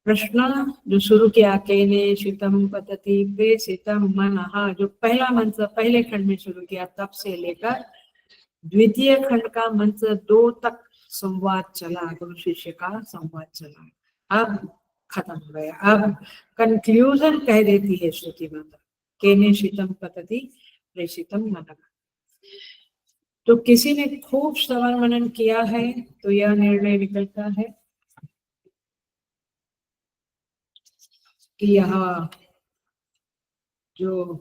Speaker 1: प्रश्न जो शुरू किया, केने शीतम पतति प्रेषितम मनः, जो पहला मंत्र पहले खंड में शुरू किया, तब से लेकर द्वितीय खंड का मंत्र 2 तक संवाद चला, गुरु शिष्य का संवाद चला। अब खत्म हो गया। अब कंक्लूजन कह देती है श्रुति माता, केने शीतम पतति प्रेषितम मनः। तो किसी ने खूब श्रवण मनन किया है तो यह निर्णय निकलता है कि यह जो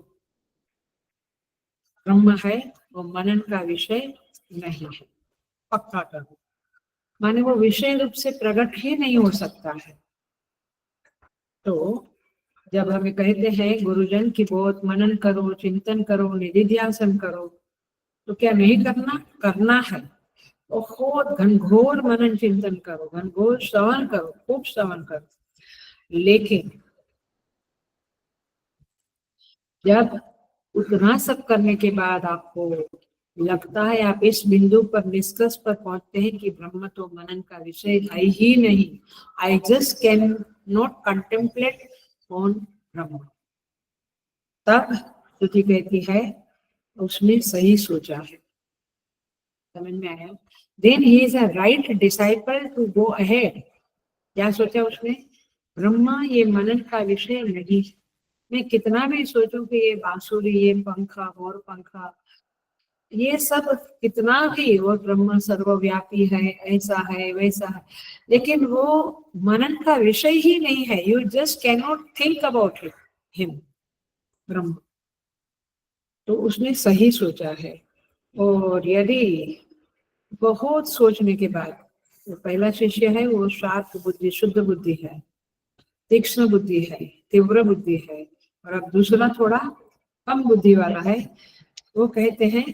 Speaker 1: ब्रह्म है वो मनन का विषय नहीं है, पक्का करो। माने वो विषय रूप से प्रकट ही नहीं हो सकता है। तो जब हमें कहते हैं गुरुजन की बहुत मनन करो, चिंतन करो, निधिध्यासन करो, तो क्या नहीं करना? करना है। बहुत घनघोर मनन चिंतन करो, घनघोर श्रवण करो, खूब श्रवण करो। लेकिन जब उतना सब करने के बाद आपको लगता है, आप इस बिंदु पर निष्कर्ष पर पहुंचते हैं कि ब्रह्म तो मनन का विषय है ही नहीं, I just can not contemplate on ब्रह्म, तब श्रुति कहती है उसने सही सोचा है। समझ में आया? Then he is a right disciple to go ahead. क्या सोचा उसने? ब्रह्मा ये मनन का विषय नहीं। मैं कितना भी सोचूं कि ये बांसुरी, ये पंखा और पंखा, ये सब कितना भी वो ब्रह्म सर्वव्यापी है, ऐसा है वैसा है, लेकिन वो मनन का विषय ही नहीं है। You just can not think about him, ब्रह्म। तो उसने सही सोचा है। और यदि बहुत सोचने के बाद, वो पहला शिष्य है, वो शार्प बुद्धि, शुद्ध बुद्धि है, तीक्ष्ण बुद्धि है, तीव्र बुद्धि है, और अब दूसरा थोड़ा कम बुद्धि वाला है। वो कहते हैं,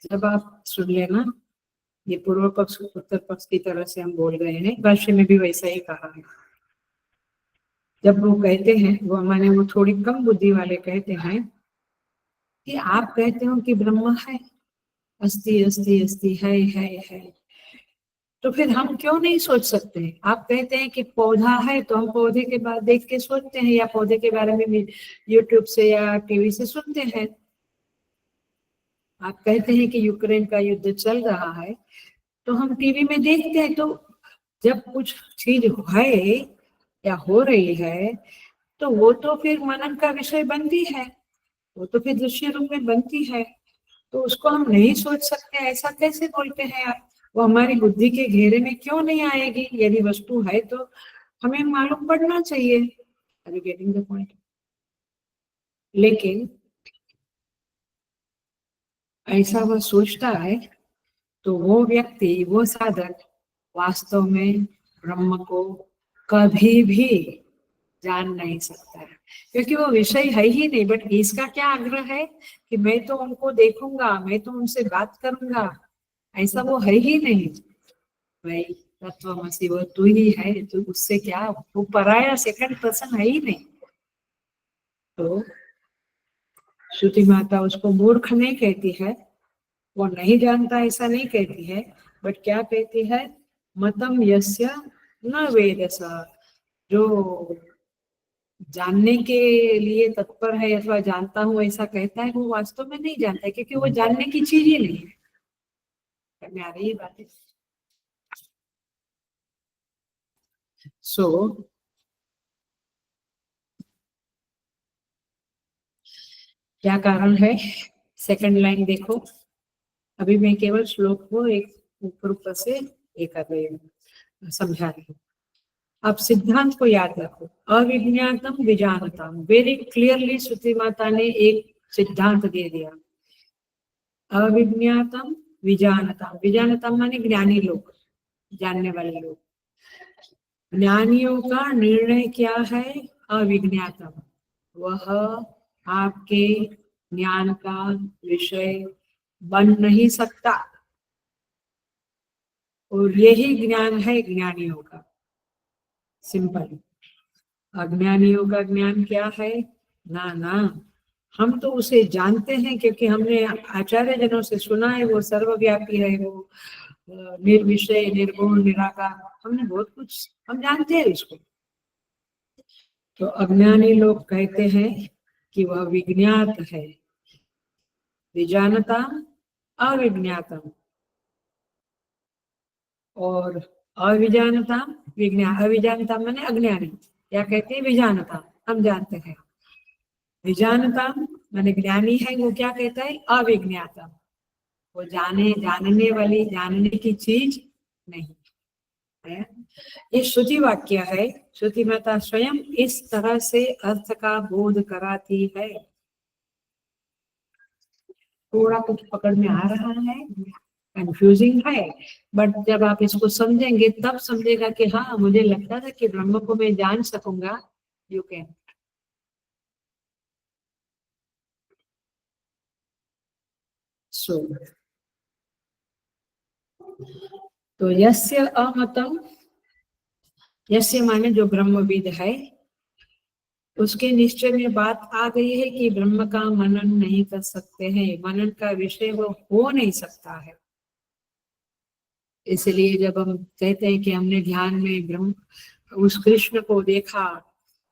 Speaker 1: जब आप सुन लेना, ये पूर्व पक्ष उत्तर पक्ष की तरह से हम बोल रहे हैं, भाष्य में भी वैसा ही कहा है। जब वो कहते हैं, वो माने वो थोड़ी कम बुद्धि वाले कहते हैं कि आप कहते हो कि ब्रह्म है, अस्ति अस्ति अस्ति, है, तो फिर हम क्यों नहीं सोच सकते? आप कहते हैं कि पौधा है, तो हम पौधे के बाद देख के सोचते हैं, या पौधे के बारे में भी यूट्यूब से या टीवी से सुनते हैं। आप कहते हैं कि यूक्रेन का युद्ध चल रहा है, तो हम टीवी में देखते हैं। तो जब कुछ चीज है या हो रही है, तो वो तो फिर मनन का विषय बनती है, वो तो फिर दृश्य रूप में बनती है। तो उसको हम नहीं सोच सकते, ऐसा कैसे बोलते हैं आप? वो हमारी बुद्धि के घेरे में क्यों नहीं आएगी? यदि वस्तु है तो हमें मालूम पड़ना चाहिए। Are you getting the point? लेकिन ऐसा वह सोचता है, तो वो व्यक्ति, वो साधक वास्तव में ब्रह्म को कभी भी जान नहीं सकता है, क्योंकि वो विषय है ही नहीं। बट इसका क्या आग्रह है कि मैं तो उनको देखूंगा, मैं तो उनसे बात करूंगा, ऐसा वो है ही नहीं। भाई तत्वमसि वो तू ही है, तो उससे क्या, वो पराया सेकंड पर्सन है ही नहीं। तो श्रुति माता उसको मूर्ख नहीं कहती है, वो नहीं जानता ऐसा नहीं कहती है, बट क्या कहती है? मतम यस्य न वेदसा, जो जानने के लिए तत्पर है अथवा जानता हूँ ऐसा कहता है, वो वास्तव में नहीं जानता है, क्योंकि वो जानने की चीज ही नहीं है। में आ रही है बातें? सो क्या कारण है? सेकंड लाइन देखो। अभी मैं केवल श्लोक को एक ऊपर ऊपर से एक कर रही हूँ, समझा रही हूँ। अब सिद्धांत को याद रखो, अविज्ञातम विजानतम। वेरी क्लियरली श्रुति माता ने एक सिद्धांत दे दिया, अविज्ञातम विजानतम। विजानतम माने ज्ञानी लोग, जानने वाले लोग। ज्ञानियों का निर्णय क्या है? अविज्ञातम, वह आपके ज्ञान का विषय बन नहीं सकता, और यही ज्ञान है ज्ञानियों का। सिंपल। अज्ञानियों का ज्ञान क्या है? ना ना, हम तो उसे जानते हैं, क्योंकि हमने आचार्य जनों से सुना है, वो सर्वव्यापी है, वो निर्विषय, निर्गुण, निराकार, हमने बहुत कुछ हम जानते हैं उसको। तो अज्ञानी लोग कहते हैं कि वह विज्ञात है। विजानता अविज्ञातम, और अविजानता विज्ञान। अविजानता माने अज्ञानी। क्या कहते हैं? विजानता, हम जानते हैं। विजानता माने ज्ञानी है, वो क्या कहता है? अविज्ञातम, वो जानने वाली, जानने की चीज नहीं है। ये श्रुति वाक्य है। श्रुति माता स्वयं इस तरह से अर्थ का बोध कराती है। थोड़ा कुछ पकड़ में आ रहा है? कंफ्यूजिंग है, बट जब आप इसको समझेंगे तब समझेगा कि हाँ, मुझे लगता था कि ब्रह्म को मैं जान सकूंगा। You can. सो तो यस्य अमतम, यस्य माने जो ब्रह्मविद है, उसके निश्चय में बात आ गई है कि ब्रह्म का मनन नहीं कर सकते हैं, मनन का विषय वो हो नहीं सकता है। इसलिए जब हम कहते हैं कि हमने ध्यान में ब्रह्म उस कृष्ण को देखा,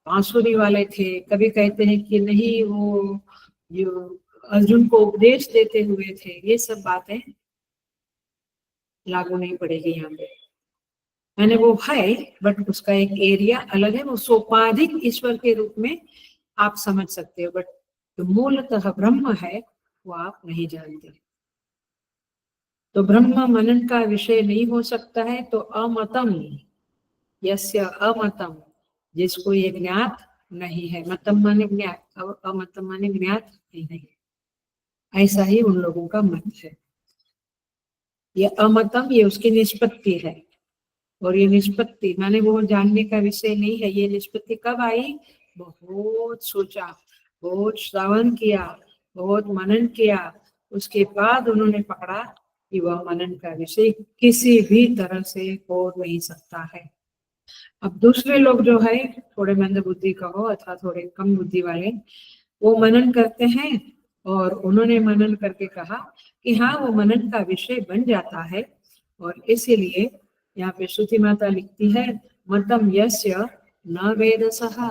Speaker 1: बांसुरी वाले थे, कभी कहते हैं कि नहीं वो जो अर्जुन को उपदेश देते हुए थे, ये सब बातें लागू नहीं पड़ेगी यहाँ पे। मैंने वो है, बट उसका एक एरिया अलग है, वो सोपाधिक ईश्वर के रूप में आप समझ सकते हो, बट जो मूलतः ब्रह्म है वो आप नहीं जानते। तो ब्रह्म मनन का विषय नहीं हो सकता है। तो अमतम, यस्य अमतम, जिसको ये ज्ञात नहीं है, मतम माने ज्ञात, अमतम माने ज्ञात नहीं, ऐसा ही उन लोगों का मत है। ये अमतम ये उसकी निष्पत्ति है, और ये निष्पत्ति माने वो जानने का विषय नहीं है। ये निष्पत्ति कब आई? बहुत सोचा, बहुत श्रवण किया, बहुत मनन किया, उसके बाद उन्होंने पकड़ा कि वह मनन का विषय किसी भी तरह से हो नहीं सकता है। अब दूसरे लोग जो है थोड़े मंद बुद्धि का हो अथवा थोड़े कम बुद्धि वाले, वो मनन करते हैं और उन्होंने मनन करके कहा कि हाँ वो मनन का विषय बन जाता है, और इसीलिए यहाँ पे श्रुति माता लिखती है मतम यस्य न वेद सहा,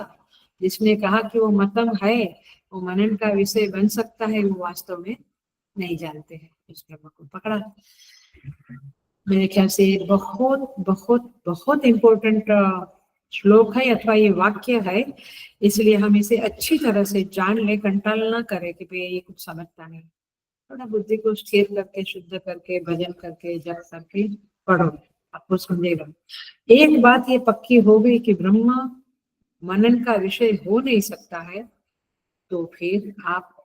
Speaker 1: जिसने कहा कि वो मतम है, वो मनन का विषय बन सकता है, वो वास्तव में नहीं जानते हैं। उसके को पकड़ा। मेरे ख्याल से बहुत बहुत बहुत इम्पोर्टेंट श्लोक है अथवा ये वाक्य है, इसलिए हम इसे अच्छी तरह से जान ले, कंटाल ना करें कि भाई ये कुछ समझता नहीं। थोड़ा बुद्धि को स्थिर करके, शुद्ध करके, भजन करके, जप करके पढ़ो, आपको समझेगा। एक बात ये पक्की हो गई कि ब्रह्म मनन का विषय हो नहीं सकता है, तो फिर आप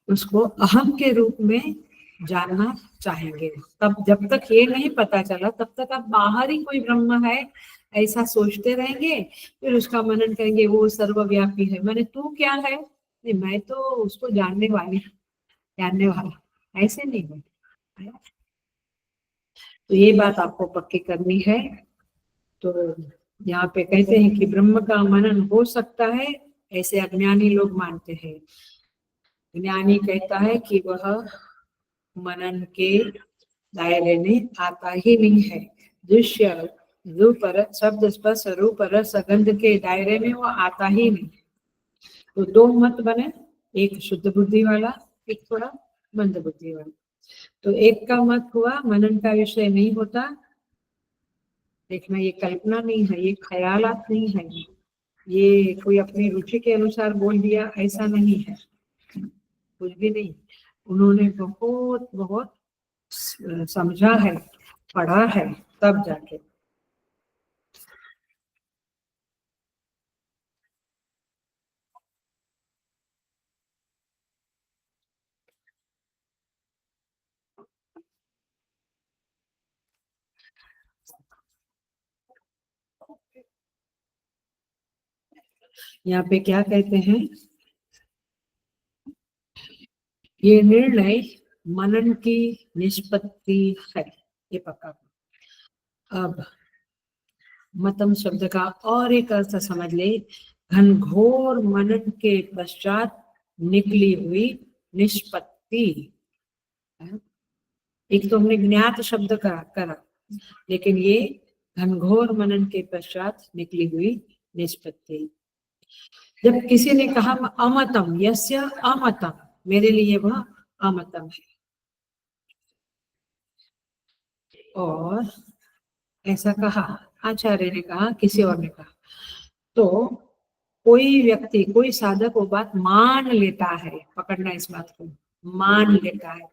Speaker 1: उसको अहम के रूप में जानना चाहेंगे। तब जब तक ये नहीं पता चला तब तक आप बाहर ही कोई ब्रह्म है ऐसा सोचते रहेंगे, फिर उसका मनन करेंगे वो सर्वव्यापी है, मैंने तू क्या है, नहीं मैं तो उसको जानने वाली, जानने वाला, ऐसे नहीं है। तो ये बात आपको पक्की करनी है। तो यहाँ पे कहते हैं कि ब्रह्म का मनन हो सकता है, ऐसे अज्ञानी लोग मानते हैं। ज्ञानी कहता है कि वह मनन के दायरे में आता ही नहीं है। दृश्य रूप रस शब्द स्पर्श रूप रस गंध के दायरे में वो आता ही नहीं। तो दो मत बने, एक शुद्ध बुद्धि वाला, एक थोड़ा मंद बुद्धि वाला। तो एक का मत हुआ मनन का विषय नहीं होता। देखना ये कल्पना नहीं है, ये ख्यालात नहीं है, ये कोई अपनी रुचि के अनुसार बोल दिया ऐसा नहीं है, कुछ भी नहीं। उन्होंने बहुत बहुत समझा है, पढ़ा है, तब जाके। यहाँ पे क्या कहते हैं, ये निर्णय मनन की निष्पत्ति है, ये पक्का। अब मतम शब्द का और एक अर्थ समझ ले, घनघोर मनन के पश्चात निकली हुई निष्पत्ति। एक तो हमने ज्ञात शब्द का करा, लेकिन ये घनघोर मनन के पश्चात निकली हुई निष्पत्ति। जब किसी ने कहा अमतम यस्य अमतम, मेरे लिए वह अमतम है, और ऐसा कहा आचार्य ने कहा, किसी और ने कहा, तो कोई व्यक्ति कोई साधक वो बात मान लेता है, पकड़ना इस बात को, मान लेता है।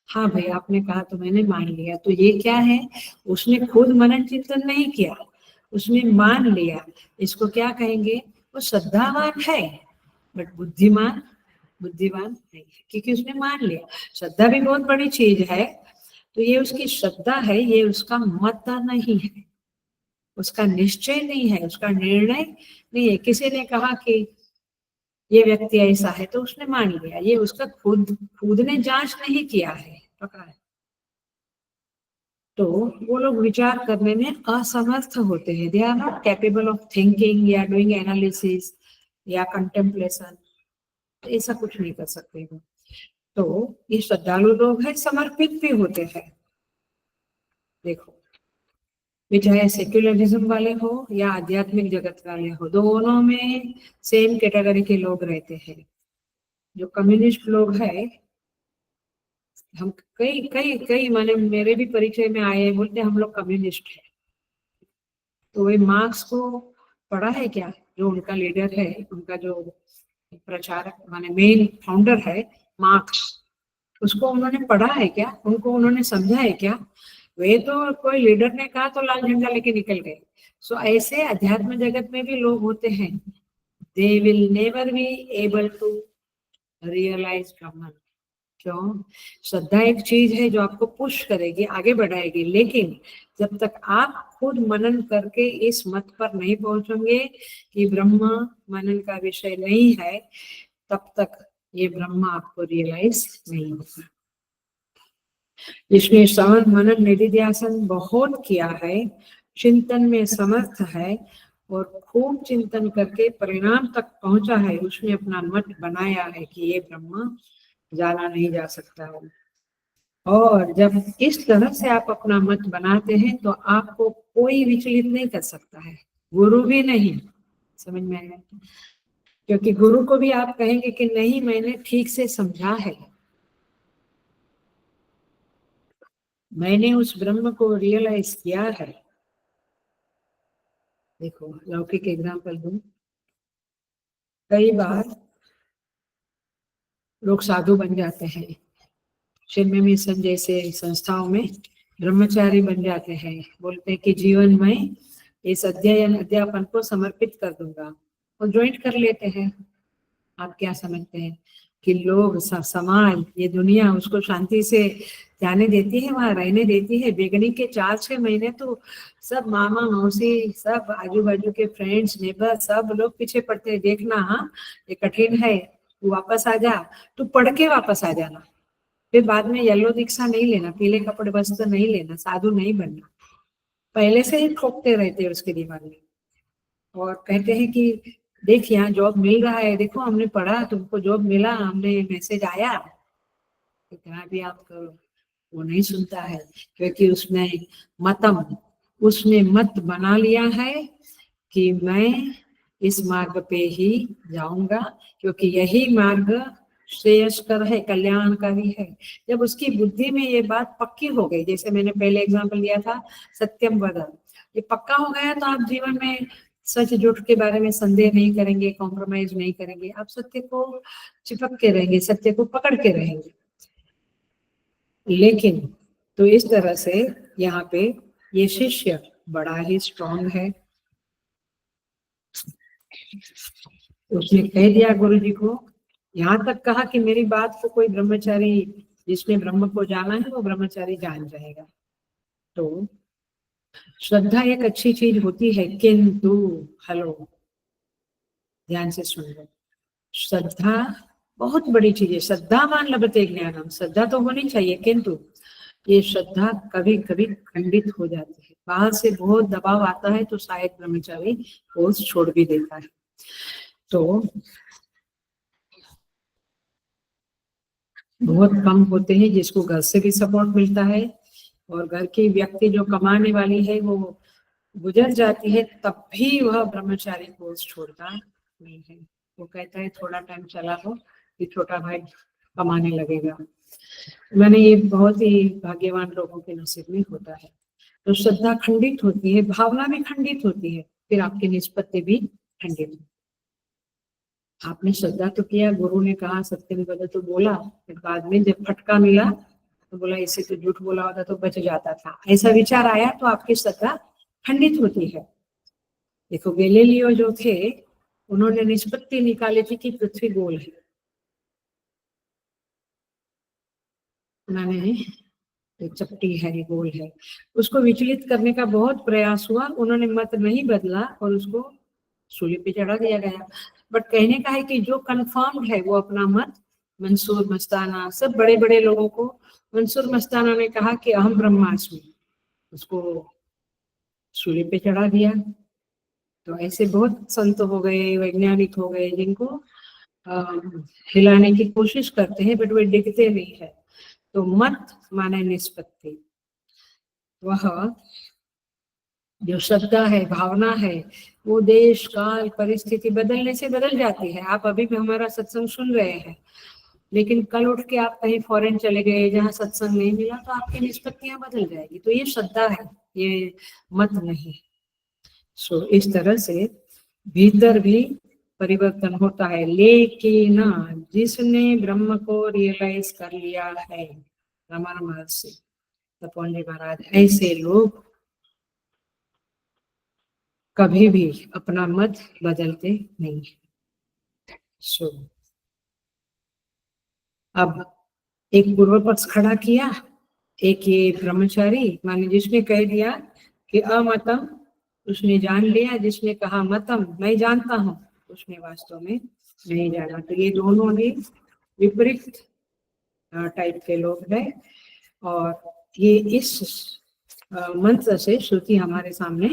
Speaker 1: हाँ भाई आपने कहा तो मैंने मान लिया, तो ये क्या है, उसने खुद मनन चिंतन नहीं किया, उसने मान लिया। इसको क्या कहेंगे, वो श्रद्धावान है बट बुद्धिमान बुद्धिमान नहीं है, क्योंकि उसने मान लिया। श्रद्धा भी बहुत बड़ी चीज है, तो ये उसकी श्रद्धा है, ये उसका मत नहीं है, उसका निश्चय नहीं है, उसका निर्णय नहीं है। किसी ने कहा कि ये व्यक्ति ऐसा है तो उसने मान लिया, ये उसका खुद ने जांच नहीं किया है, पकड़ा है। तो वो लोग विचार करने में असमर्थ होते हैं, they are not capable of thinking या डूइंग एनालिसिस या कंटेम्पलेशन, ऐसा कुछ नहीं कर सकते वो। तो ये श्रद्धालु लोग हैं, समर्पित भी होते हैं। देखो, वे चाहे सेक्युलरिज्म वाले हो या आध्यात्मिक जगत वाले हो, दोनों में सेम कैटेगरी के लोग रहते हैं। जो कम्युनिस्ट लोग हैं, हम कई कई कई माने मेरे भी परिचय में आए हैं, बोलते हैं हम लोग कम्युनिस्ट हैं। तो वे मार्क्स को पढ़ा है क्या? जो उनका लीडर है, उनका जो प्रचारक माने मेन फाउंडर है मार्क्स, उसको उन्होंने पढ़ा है क्या? उनको उन्होंने समझा है क्या? वे तो कोई लीडर ने कहा तो लाल झंडा लेके निकल गए। सो ऐसे अध्यात्म जगत में भी लोग होते हैं, they will never be able to realise Brahman. क्यों? श्रद्धा एक चीज है जो आपको पुश करेगी, आगे बढ़ाएगी, लेकिन जब तक आप खुद मनन करके इस मत पर नहीं पहुंचोगे कि ब्रह्म मनन का विषय नहीं है, तब तक ये ब्रह्म आपको रियलाइज नहीं होगा। इसने श्रवण मनन निधिध्यासन बहुत किया है, चिंतन में समर्थ है और खूब चिंतन करके परिणाम तक पहुंचा है, उसने अपना मत बनाया है कि ये ब्रह्म जाना नहीं जा सकता है। और जब इस तरह से आप अपना मत बनाते हैं तो आपको कोई विचलित नहीं कर सकता है, गुरु भी नहीं। समझ में आया? क्योंकि गुरु को भी आप कहेंगे कि नहीं मैंने ठीक से समझा है, मैंने उस ब्रह्म को रियलाइज किया है। देखो, लौकिक एग्जाम्पल दूं, कई बार लोग साधु बन जाते हैं, शिव मिशन जैसे संस्थाओं में ब्रह्मचारी बन जाते हैं, बोलते हैं कि जीवन में इस अध्यापन को समर्पित कर दूंगा और ज्वाइंट कर लेते हैं। आप क्या समझते हैं कि लोग समाज, ये दुनिया उसको शांति से जाने देती है, वहां रहने देती है? बेगनी के 4-6 महीने तो सब मामा मौसी, सब आजू बाजू के फ्रेंड्स नेबर, सब लोग पीछे पड़ते हैं, देखना हाँ ये कठिन है, तू वापस आ जा, तू पढ़ के वापस आ जाना। फिर बाद में येलो दीक्षा नहीं लेना, पीले कपड़े वस्त्र नहीं लेना, साधु नहीं बनना, पहले से ही ठोकते रहते हैं उसके दिमाग में। और कहते हैं कि देख यहाँ जॉब मिल रहा है, देखो हमने पढ़ा, तुमको जॉब मिला, हमने मैसेज आया, इतना भी आप करो, वो नहीं सुनता है, क्योंकि उसने मत बना लिया है कि मैं इस मार्ग पे ही जाऊंगा, क्योंकि यही मार्ग श्रेयस्कर है, कल्याणकारी है। जब उसकी बुद्धि में ये बात पक्की हो गई, जैसे मैंने पहले एग्जांपल लिया था सत्यम वद, ये पक्का हो गया तो आप जीवन में सच झूठ के बारे में संदेह नहीं करेंगे, कॉम्प्रोमाइज नहीं करेंगे, आप सत्य को चिपक के रहेंगे, सत्य को पकड़ के रहेंगे। लेकिन तो इस तरह से यहाँ पे ये शिष्य बड़ा ही स्ट्रांग है, उसने कह दिया गुरु जी को, यहाँ तक कहा कि मेरी बात को कोई ब्रह्मचारी जिसने ब्रह्म को जाना है वो ब्रह्मचारी जान जाएगा। तो श्रद्धा एक अच्छी चीज होती है, किंतु हेलो ध्यान से सुन लो, श्रद्धा बहुत बड़ी चीज है। श्रद्धा मान लभते ज्ञानम, श्रद्धा तो होनी चाहिए, किंतु ये श्रद्धा कभी कभी खंडित हो जाती है, बाहर से बहुत दबाव आता है तो शायद ब्रह्मचारी कोर्स छोड़ भी देता है। तो बहुत कम होते हैं जिसको घर से भी सपोर्ट मिलता है, और घर की व्यक्ति जो कमाने वाली है वो गुजर जाती है, तब भी वह ब्रह्मचारी कोर्स छोड़ता नहीं है। वो कहता है थोड़ा टाइम चला लो, कि छोटा भाई कमाने लगेगा। मैंने ये बहुत ही भाग्यवान लोगों के नसीब में होता है। तो श्रद्धा खंडित होती है, भावना भी खंडित होती है, फिर आपकी निष्पत्ति भी खंडित होती है। आपने श्रद्धा तो किया, गुरु ने कहा सत्यम वद तो बोला, फिर बाद में जब फटका मिला तो बोला इससे तो झूठ बोला होता तो बच जाता था, ऐसा विचार आया तो आपकी श्रद्धा खंडित होती है। देखो गैलीलियो जो थे, उन्होंने निष्पत्ति निकाली थी कि पृथ्वी गोल है। उन्होंने एक चपटी है, गोल है, उसको विचलित करने का बहुत प्रयास हुआ, उन्होंने मत नहीं बदला और उसको सूली पे चढ़ा दिया गया। बट कहने का है कि जो कंफर्म्ड है वो अपना मत, मंसूर मस्ताना, सब बड़े बड़े लोगों को, मंसूर मस्ताना ने कहा कि अहम ब्रह्मास्मि, उसको सूली पे चढ़ा दिया। तो ऐसे बहुत संत हो गए, वैज्ञानिक हो गए, जिनको हिलाने की कोशिश करते हैं बट वे डिगते नहीं है। तो मत माने निष्पत्ति, वह जो श्रद्धा है, भावना है, वो देश काल परिस्थिति बदलने से बदल जाती है। आप अभी भी हमारा सत्संग सुन रहे हैं, लेकिन कल उठ के आप कहीं फॉरेन चले गए जहाँ सत्संग नहीं मिला, तो आपकी निष्पत्तियां बदल जाएगी। तो ये श्रद्धा है, ये मत नहीं। सो इस तरह से भीतर भी परिवर्तन होता है। लेकिन जिसने ब्रह्म को रियलाइज कर लिया है, रमन महर्षि, तपोवन जी महाराज, ऐसे लोग कभी भी अपना मत बदलते नहीं। सो अब एक पूर्व पक्ष खड़ा किया, एक ये ब्रह्मचारी माने जिसने कह दिया कि अमतम, उसने जान लिया, जिसने कहा मतम मैं जानता हूँ, उसने वास्तव में नहीं जाना। तो ये दोनों ही विपरीत टाइप के लोग हैं। और ये इस मंत्र से श्रुति हमारे सामने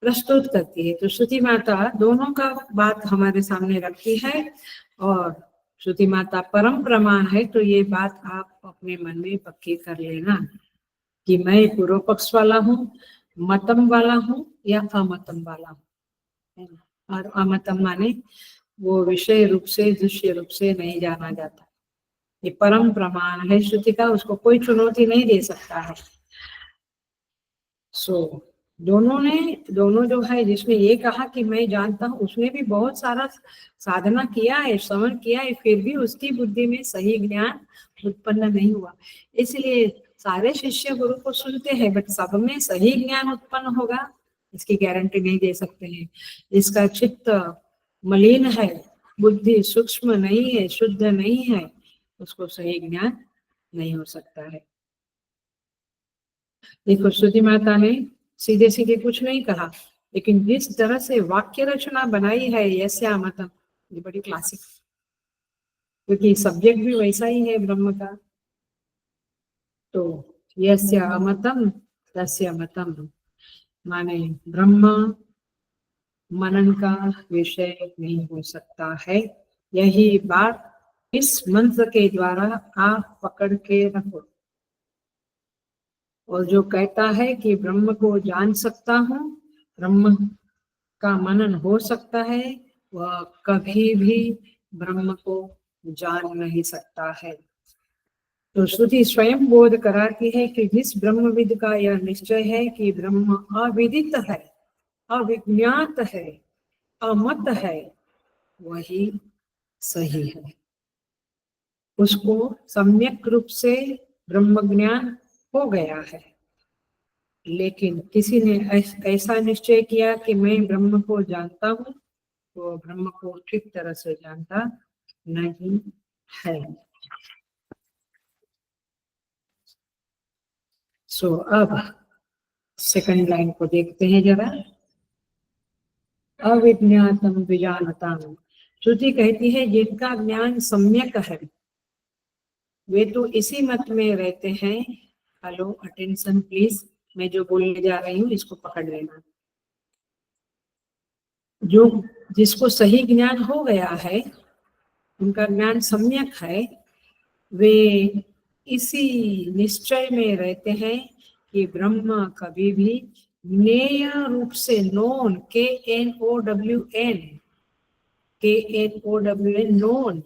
Speaker 1: प्रस्तुत करती है। तो श्रुति माता दोनों का बात हमारे सामने रखती है, और श्रुति माता परम प्रमाण है। तो ये बात आप अपने मन में पक्की कर लेना कि मैं पूर्व पक्ष वाला हूँ, मतम वाला हूँ या अमतम वाला हूँ। और अमतम माने वो विषय रूप से, दृश्य रूप से नहीं जाना जाता। ये परम प्रमाण है श्रुति का, उसको कोई चुनौती नहीं दे सकता है। सो दोनों जो है, जिसने ये कहा कि मैं जानता हूँ, उसने भी बहुत सारा साधना किया है, श्रवण किया है, फिर भी उसकी बुद्धि में सही ज्ञान उत्पन्न नहीं हुआ। इसलिए सारे शिष्य गुरु को सुनते हैं, बट सब में सही ज्ञान उत्पन्न होगा इसकी गारंटी नहीं दे सकते हैं। इसका चित्त मलिन है, बुद्धि सूक्ष्म नहीं है, शुद्ध नहीं है, उसको सही ज्ञान नहीं हो सकता है। देखो श्रुति माता ने सीधे सीधे कुछ नहीं कहा, लेकिन जिस तरह से वाक्य रचना बनाई है यस्या मतम, ये बड़ी क्लासिक, क्योंकि सब्जेक्ट भी वैसा ही है ब्रह्म का। तो यस्या अमतम तस्य मतम, माने ब्रह्म मनन का विषय नहीं हो सकता है। यही बात इस मंत्र के द्वारा आप पकड़ के रखो। और जो कहता है कि ब्रह्म को जान सकता हूँ, ब्रह्म का मनन हो सकता है, वह कभी भी ब्रह्म को जान नहीं सकता है। तो श्रुति स्वयं बोध कराती है कि जिस ब्रह्मविद का यह निश्चय है कि ब्रह्म अविदित है, अविज्ञात है, अमत है, वही सही है। उसको सम्यक रूप से ब्रह्म ज्ञान हो गया है। लेकिन किसी ने ऐसा निश्चय किया कि मैं ब्रह्म को जानता हूँ, तो ब्रह्म को ठीक तरह से जानता नहीं है। सो अब सेकंड लाइन को देखते हैं जरा। अविज्ञातम विजानताम, श्रुति कहती है जिनका ज्ञान सम्यक है वे तो इसी मत में रहते हैं। हेलो, अटेंशन प्लीज, मैं जो बोलने जा रही हूँ इसको पकड़ लेना। जो जिसको सही ज्ञान हो गया है, उनका ज्ञान सम्यक है, वे इसी निश्चय में रहते हैं कि ब्रह्म कभी भी ज्ञेय रूप से, नोन, KNOWN, नोन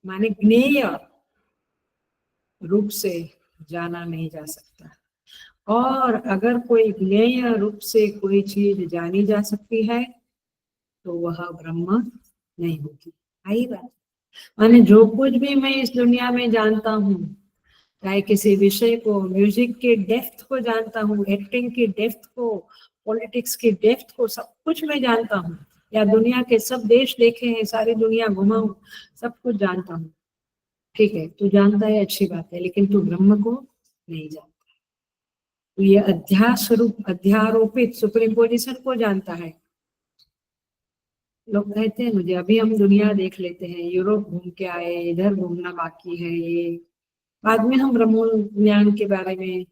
Speaker 1: माने ज्ञेय रूप से जाना नहीं जा सकता। और अगर कोई ज्ञेय रूप से कोई चीज जानी जा सकती है तो वह ब्रह्म नहीं होगी। आई बात? माने जो कुछ भी मैं इस दुनिया में जानता हूँ, चाहे किसी विषय को, म्यूजिक के डेप्थ को जानता हूँ, एक्टिंग की डेप्थ को, पॉलिटिक्स की डेप्थ को, सब कुछ मैं जानता हूँ, या दुनिया के सब देश देखे हैं, सारी दुनिया घुमा हूँ, सब कुछ जानता हूँ। ठीक है, तू जानता है, अच्छी बात है, लेकिन तू ब्रह्म को नहीं जानता। तो ये अध्यारोपित सुप्रीम पोजिशन को जानता है। लोग कहते हैं मुझे अभी हम दुनिया देख लेते हैं, यूरोप घूम के आए, इधर घूमना बाकी है, ये बाद में हम ब्रह्म ज्ञान के बारे में,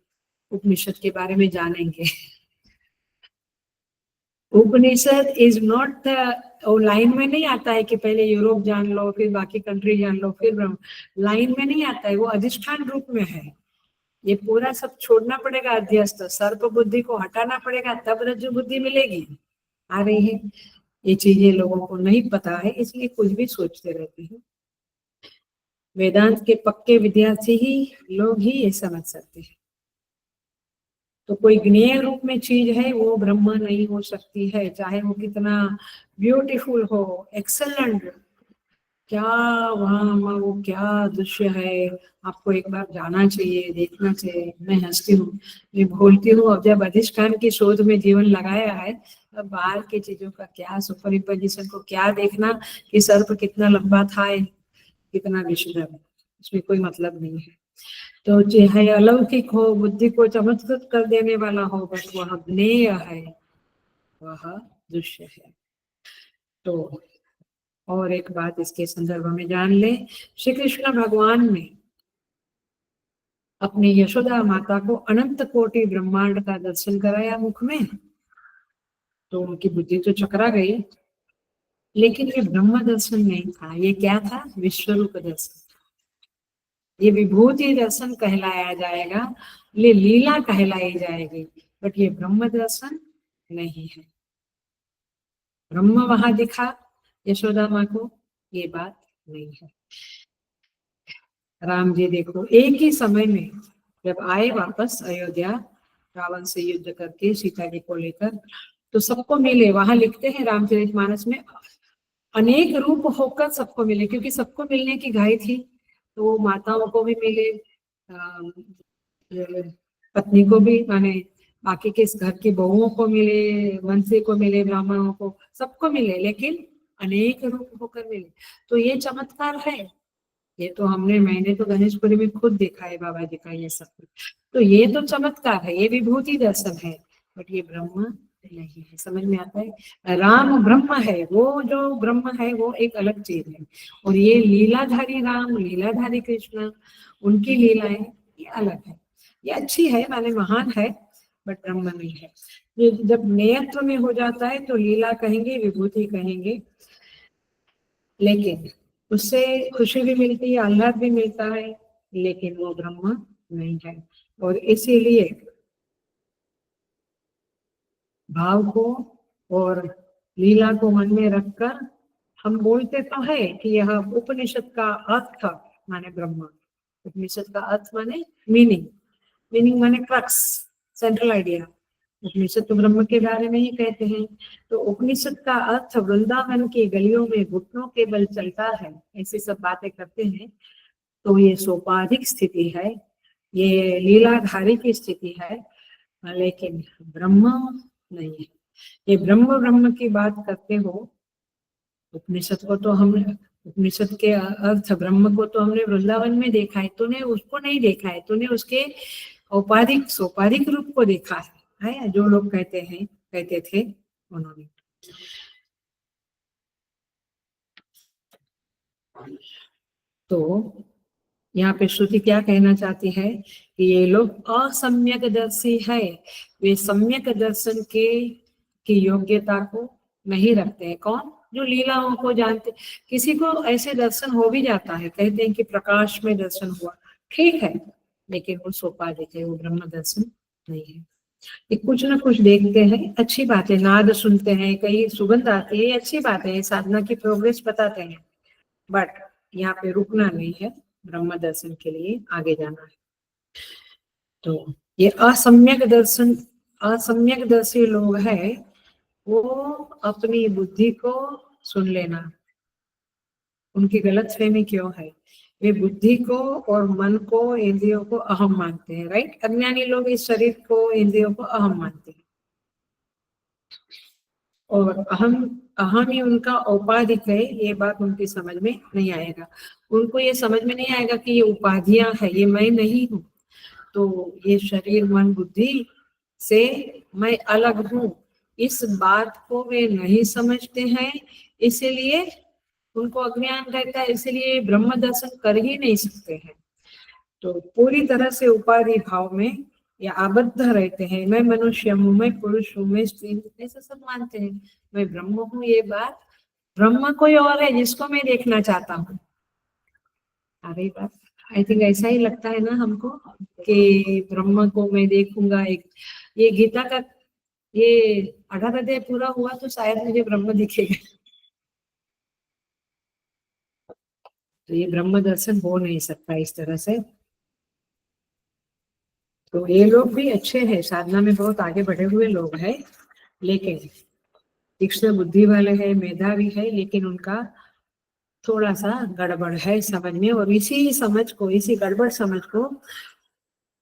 Speaker 1: उपनिषद के बारे में जानेंगे। उपनिषद इज नॉट लाइन में नहीं आता है कि पहले यूरोप जान लो, फिर बाकी कंट्री जान लो, फिर ब्रह्म। लाइन में नहीं आता है, वो अधिष्ठान रूप में है। ये पूरा सब छोड़ना पड़ेगा, अध्यस्त सर्प बुद्धि को हटाना पड़ेगा, तब रज्जु बुद्धि मिलेगी। आ रही है। ये चीजें लोगों को नहीं पता है, इसलिए कुछ भी सोचते रहते हैं। वेदांत के पक्के विद्यार्थी ही लोग ही ये समझ सकते हैं। तो कोई ज्ञेय रूप में चीज है वो ब्रह्म नहीं हो सकती है, चाहे वो कितना ब्यूटीफुल हो, एक्सेलेंट, क्या वहाँ वो क्या दृश्य है, आपको एक बार जाना चाहिए, देखना चाहिए। मैं हंसती हूँ, मैं बोलती हूँ, अब जब अधिष्ठान की शोध में जीवन लगाया है, अब बाहर की चीजों का क्या, सुपर इम्पोजिशन को क्या देखना कि सर्प कितना लंबा था, कितना विषय, उसमें कोई मतलब नहीं है। तो चाहे अलौकिक हो, बुद्धि को चमत्कृत कर देने वाला हो, बस वह ज्ञेय है, वह दृश्य है। तो और एक बात इसके संदर्भ में जान ले, श्री कृष्ण भगवान ने अपनी यशोदा माता को अनंत कोटि ब्रह्मांड का दर्शन कराया मुख में, तो उनकी बुद्धि तो चकरा गई, लेकिन ये ब्रह्म दर्शन नहीं था। ये क्या था? विश्वरूप दर्शन। ये विभूति दर्शन कहलाया जाएगा, ये लीला कहलाई जाएगी, बट ये ब्रह्म दर्शन नहीं है। ब्रह्म वहां दिखा यशोदा माँ को, ये बात नहीं है। राम जी देखो, एक ही समय में जब आए वापस अयोध्या, रावण से युद्ध करके सीता जी को लेकर, तो सबको मिले। वहां लिखते हैं रामचरितमानस में, अनेक रूप होकर सबको मिले, क्योंकि सबको मिलने की घाई थी। तो वो माताओं को भी मिले, पत्नी को भी, माने बाकी के घर की बहुओं को मिले, वंशी को मिले, ब्राह्मणों को, सबको मिले, लेकिन अनेक रूप होकर मिले। तो ये चमत्कार है। ये तो मैंने तो गणेशपुरी में खुद देखा है बाबा जी का ये सब। तो ये तो चमत्कार है, ये विभूति दर्शन है, बट ये ब्रह्म नहीं है। समझ में आता है? राम ब्रह्म है, वो जो ब्रह्म है वो एक अलग चीज है, और ये लीलाधारी राम, लीलाधारी कृष्ण, उनकी लीलाएं ये अलग है। ये अच्छी है, माने महान है, बट ब्रह्म नहीं है। ये जब नेयत्व में हो जाता है तो लीला कहेंगे, विभूति कहेंगे, लेकिन उससे खुशी भी मिलती है, आह्लाद भी मिलता है, लेकिन वो ब्रह्म नहीं है। और इसीलिए भाव को और लीला को मन में रखकर हम बोलते तो है कि यह उपनिषद का अर्थ माने ब्रह्म। उपनिषद का अर्थ माने मीनिंग, मीनिंग माने क्रक्स, सेंट्रल आइडिया। उपनिषद तो ब्रह्म के बारे में ही कहते हैं। तो उपनिषद का अर्थ वृंदावन की गलियों में घुटनों के बल चलता है, ऐसी सब बातें करते हैं। तो ये सोपाधिक स्थिति है, ये लीलाधारी की स्थिति है, लेकिन ब्रह्म नहीं है। ये ब्रह्म ब्रह्म की बात करते हो, उपनिषद को तो हमने, उपनिषद के अर्थ ब्रह्म को तो हमने वृंदावन में देखा है, तूने उसको नहीं देखा है, तूने उसके औपाधिक सोपाधिक रूप को देखा है, जो लोग कहते हैं, कहते थे उन्होंने। तो यहाँ पे श्रुति क्या कहना चाहती है कि ये लोग असम्यक दर्शी है, वे सम्यक दर्शन की योग्यता को नहीं रखते हैं। कौन? जो लीलाओं को जानते। किसी को ऐसे दर्शन हो भी जाता है, कहते हैं कि प्रकाश में दर्शन हुआ, ठीक है, लेकिन वो सोपाधिक है, वो ब्रह्म दर्शन नहीं है। ये कुछ ना कुछ देखते हैं, अच्छी बात है, नाद सुनते हैं, कहीं सुगंध आती है, अच्छी बात है, साधना की प्रोग्रेस बताते हैं, बट यहाँ पे रुकना नहीं है, ब्रह्म दर्शन के लिए आगे जाना है। तो ये असम्यक दर्शन, असम्यक दर्शी लोग हैं, वो अपनी बुद्धि को सुन लेना। उनकी गलत फहमी क्यों है? वे बुद्धि को और मन को, इंद्रियों को अहम मानते हैं, राइट? अज्ञानी लोग इस शरीर को, इंद्रियों को अहम मानते हैं, और अहम, अहम ही उनका औपाधिक है। ये बात उनकी समझ में नहीं आएगा। उनको ये समझ में नहीं आएगा कि ये उपाधियां है, ये मैं नहीं हूँ। तो ये शरीर मन बुद्धि से मैं अलग हूँ, इस बात को वे नहीं समझते हैं, इसीलिए उनको अज्ञान रहता है, इसीलिए ब्रह्म दर्शन कर ही नहीं सकते हैं। तो पूरी तरह से उपाधि भाव में या आबद्ध रहते हैं। मैं मनुष्य हूँ, मैं पुरुष हूँ, मैं स्त्री हूँ, ऐसा सब मानते हैं। मैं ब्रह्म हूँ, ये बात ब्रह्म कोई और है जिसको मैं देखना चाहता हूँ। अरे बात आई थिंक ऐसा ही लगता है ना हमको कि ब्रह्म को मैं देखूंगा। एक ये गीता का ये 18 अध्याय पूरा हुआ तो शायद मुझे ब्रह्म दिखेगा। तो ये ब्रह्म दर्शन हो नहीं सकता इस तरह से। तो ये लोग भी अच्छे हैं, साधना में बहुत आगे बढ़े हुए लोग हैं, लेकिन तीक्ष्ण बुद्धि वाले हैं, मेधावी है, लेकिन उनका थोड़ा सा गड़बड़ है समझ में। और इसी समझ को, इसी गड़बड़ समझ को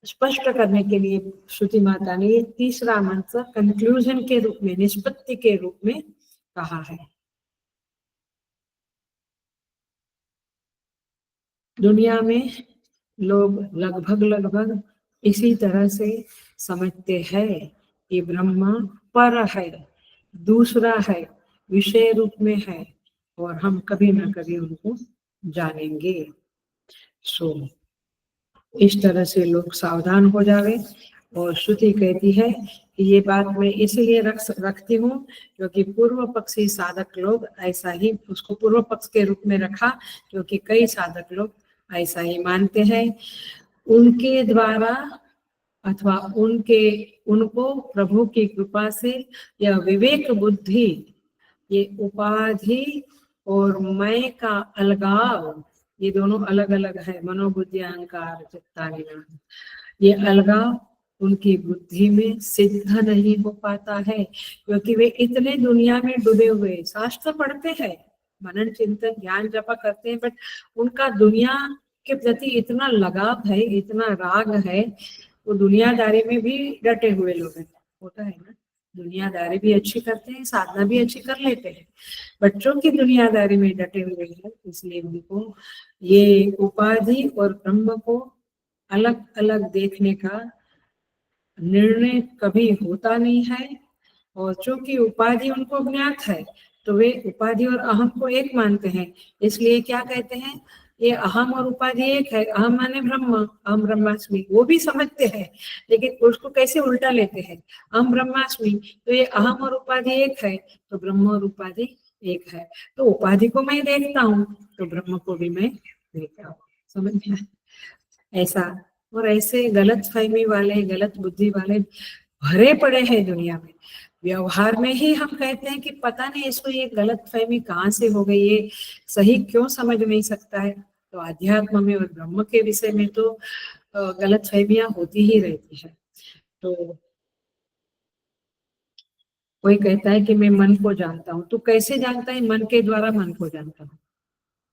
Speaker 1: स्पष्ट करने के लिए श्रुति माता ने तीसरा मंत्र कंक्लूजन के रूप में, निष्पत्ति के रूप में कहा है। दुनिया में लोग लगभग इसी तरह से समझते हैं कि ब्रह्मा पर है, दूसरा है, विषय रूप में है, और हम कभी ना कभी उनको जानेंगे। सो इस तरह से लोग सावधान हो जावे। और श्रुति कहती है कि ये बात मैं इसलिए रखती हूँ क्योंकि पूर्व पक्षी साधक लोग ऐसा ही, उसको पूर्व पक्ष के रूप में रखा क्योंकि कई साधक लोग ऐसा ही मानते हैं। उनके द्वारा अथवा उनको प्रभु की कृपा से यह विवेक बुद्धि, ये उपाधि और मैं का अलगाव, ये दोनों अलग अलग है, मनोबुद्धि अहंकार चित्तानिया, ये अलगाव उनकी बुद्धि में सिद्ध नहीं हो पाता है क्योंकि वे इतने दुनिया में डूबे हुए, शास्त्र पढ़ते हैं, मनन चिंतन ज्ञान जपा करते हैं, बट उनका दुनिया के प्रति इतना लगाव है, इतना राग है, वो दुनियादारी में भी डटे हुए लोग हैं। होता है ना, दुनियादारी भी अच्छी करते हैं, साधना भी अच्छी कर लेते हैं, बच्चों की दुनियादारी में डटे हुए हैं, इसलिए उनको ये उपाधि और ब्रह्म को अलग अलग देखने का निर्णय कभी होता नहीं है। और चूंकि उपाधि उनको ज्ञात है तो वे उपाधि और अहम को एक मानते हैं, इसलिए क्या कहते हैं, ये अहम और उपाधि एक है, अहम माने ब्रह्म, अहम ब्रह्मास्मि, वो भी समझते हैं, लेकिन उसको कैसे उल्टा लेते हैं, अहम ब्रह्मास्मि, तो ये अहम और उपाधि एक है, तो ब्रह्म और उपाधि एक है, तो उपाधि को मैं देखता हूँ तो ब्रह्म को भी मैं देखता हूँ। समझ में ऐसा। और ऐसे गलत फहमी वाले, गलत बुद्धि वाले भरे पड़े हैं दुनिया में। व्यवहार में ही हम कहते हैं कि पता नहीं इसको ये गलत फहमी कहाँ से हो गई, ये सही क्यों समझ नहीं सकता है। तो अध्यात्म में और ब्रह्म के विषय में तो गलत फहमियां होती ही रहती है। तो कोई कहता है कि मैं मन को जानता हूँ, तो कैसे जानता है, मन के द्वारा मन को जानता हूँ,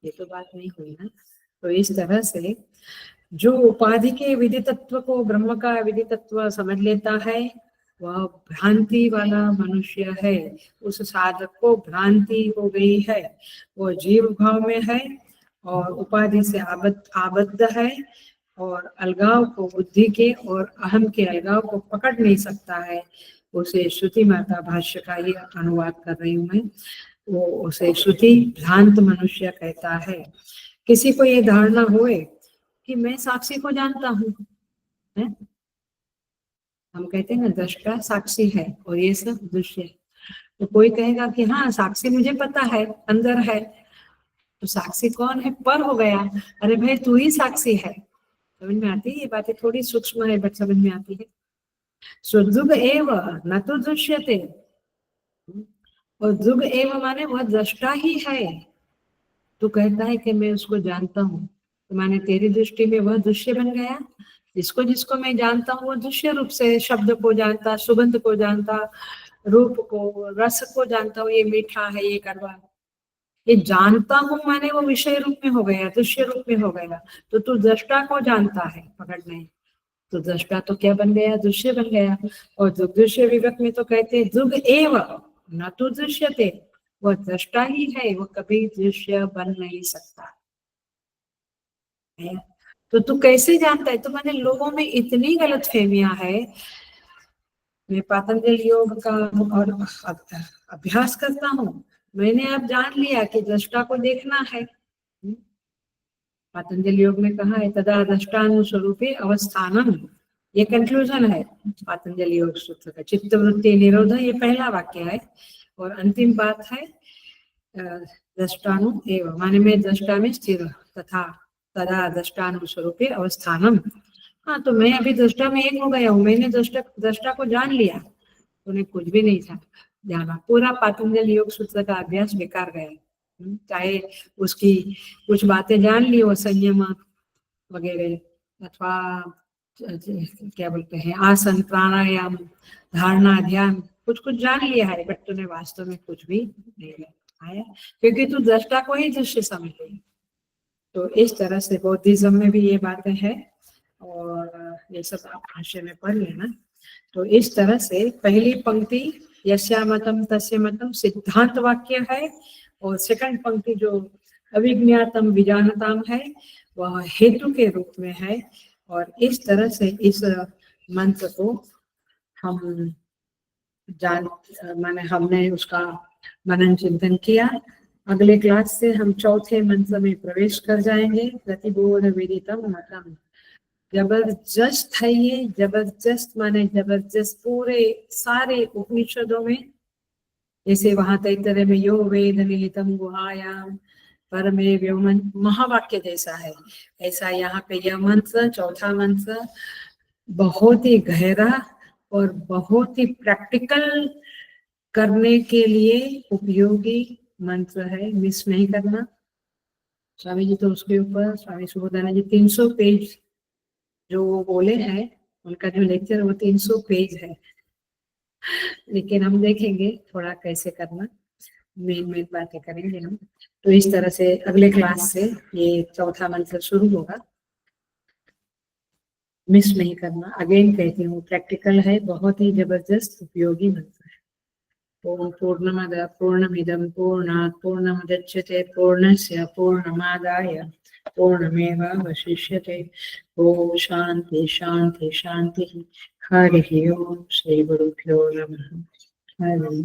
Speaker 1: ये तो बात नहीं हुई ना। तो इस तरह से जो उपाधि के विदितत्व को ब्रह्म का विदितत्व समझ लेता है वह भ्रांति वाला मनुष्य है। उस साधक को भ्रांति हो गई है, वो जीव भाव में है और उपाधि से आबद्ध है, और अलगाव को, बुद्धि के और अहम के अलगाव को पकड़ नहीं सकता है। उसे श्रुति माता भाष्य का ही अनुवाद कर रही हूँ मैं, वो उसे श्रुति भ्रांत मनुष्य कहता है। किसी को ये धारणा होए कि मैं साक्षी को जानता हूँ, हम कहते हैं ना दृष्टा साक्षी है और ये सब दृश्य है, तो कोई कहेगा कि हाँ साक्षी मुझे पता है, अंदर है, तो साक्षी कौन है, पर हो गया, अरे भाई तू ही साक्षी है। समझ में आती है, ये बातें थोड़ी सूक्ष्म है बट समझ में आती है। सुदृग एव न तो दृश्यते, और दृग एव माने वह दृष्टा ही है। तू कहता है कि मैं उसको जानता हूँ, तो माने तेरी दृष्टि में वह दृश्य बन गया। जिसको जिसको मैं जानता हूँ वो दृश्य रूप से शब्द को जानता, सुगंध को जानता, रूप को, रस को जानता हूँ, ये मीठा है, ये कड़वा है, ये जानता हूँ माने वो विषय रूप में हो गया, दृश्य रूप में हो गया। तो तू दृष्टा को जानता है, पकड़ नहीं, तो दृष्टा तो क्या बन गया, दृश्य बन गया। और जो दृश्य विवेक में तो कहते हैं दृग एव न तो दृश्यते, वह दृष्टा ही है, वो कभी दृश्य बन नहीं सकता है। तो तू कैसे जानता है? तो मैंने लोगों में इतनी गलतफहमियां है। मैं पतंजलि योग का और अभ्यास करता हूँ। मैंने अब जान लिया कि दृष्टा को देखना है। पतंजलि योग में कहा है तदा दृष्टानुस्वरूपे अवस्थानम, ये कंक्लूजन है पतंजलि योग सूत्र का। चित्त वृत्ति निरोध, ये पहला वाक्य है। और अंतिम बात है दृष्टानु एवं, माने में दृष्टा में स्थिर तथा तदा दृष्टानुस्वरूपे अवस्थानम। हाँ, तो मैं अभी दृष्टा में एक हो गया हूँ। मैंने दृष्टा को जान लिया। उन्हें कुछ भी नहीं था जाना। पूरा पतंजलि योग सूत्र का अभ्यास बेकार गया। चाहे उसकी कुछ बातें जान ली हो, संयम वगैरह, अथवा क्या बोलते हैं आसन प्राणायाम धारणा ध्यान, कुछ कुछ जान लिया है, बट तूने वास्तव में कुछ भी नहीं आया, क्योंकि तू दृष्टा को ही दृश्य समझ गई। तो इस तरह से बौद्धिज्म में भी ये बातें हैं, और ये सब आप भाष्य में पढ़ लेना। तो इस तरह से पहली पंक्ति यस्या मतम तस्य मतम सिद्धांत वाक्य है, और सेकंड पंक्ति जो अविज्ञातम विजानताम है वह हेतु के रूप में है। और इस तरह से इस मंत्र को हम माने हमने उसका मनन चिंतन किया। अगले क्लास से हम चौथे मंत्र में प्रवेश कर जाएंगे। प्रतिबोध विदितम मतम, जबरदस्त है ये, जबरदस्त माने जबरदस्त पूरे सारे उपनिषदों में। जैसे वहां तैतरेय में यो वेद निहितम गुहायाम परमे व्योमन, महावाक्य जैसा है, ऐसा यहाँ पे यह मंत्र, चौथा मंत्र बहुत ही गहरा और बहुत ही प्रैक्टिकल करने के लिए उपयोगी मंत्र है। मिस नहीं करना। स्वामी जी तो उसके ऊपर, स्वामी सुबोधानंद जी 300 पेज जो वो बोले हैं, उनका जो लेक्चर वो 300 पेज है। लेकिन हम देखेंगे थोड़ा कैसे करना, मेन बातें करेंगे हम। तो इस तरह से अगले क्लास से ये चौथा मंत्र शुरू होगा, मिस नहीं करना। अगेन कहती हूँ प्रैक्टिकल है, बहुत ही जबरदस्त उपयोगी मंत्र है। ओम पूर्णमद पूर्णमिदं पूर्णात् पूर्णमुदच्यते पूर्णस्य पूर्णमादाय पूर्णमेवावशिष्यते। ओम शांति शांति शांति। हरि ओम। श्री गुरुभ्यो नमः। हरि ओम।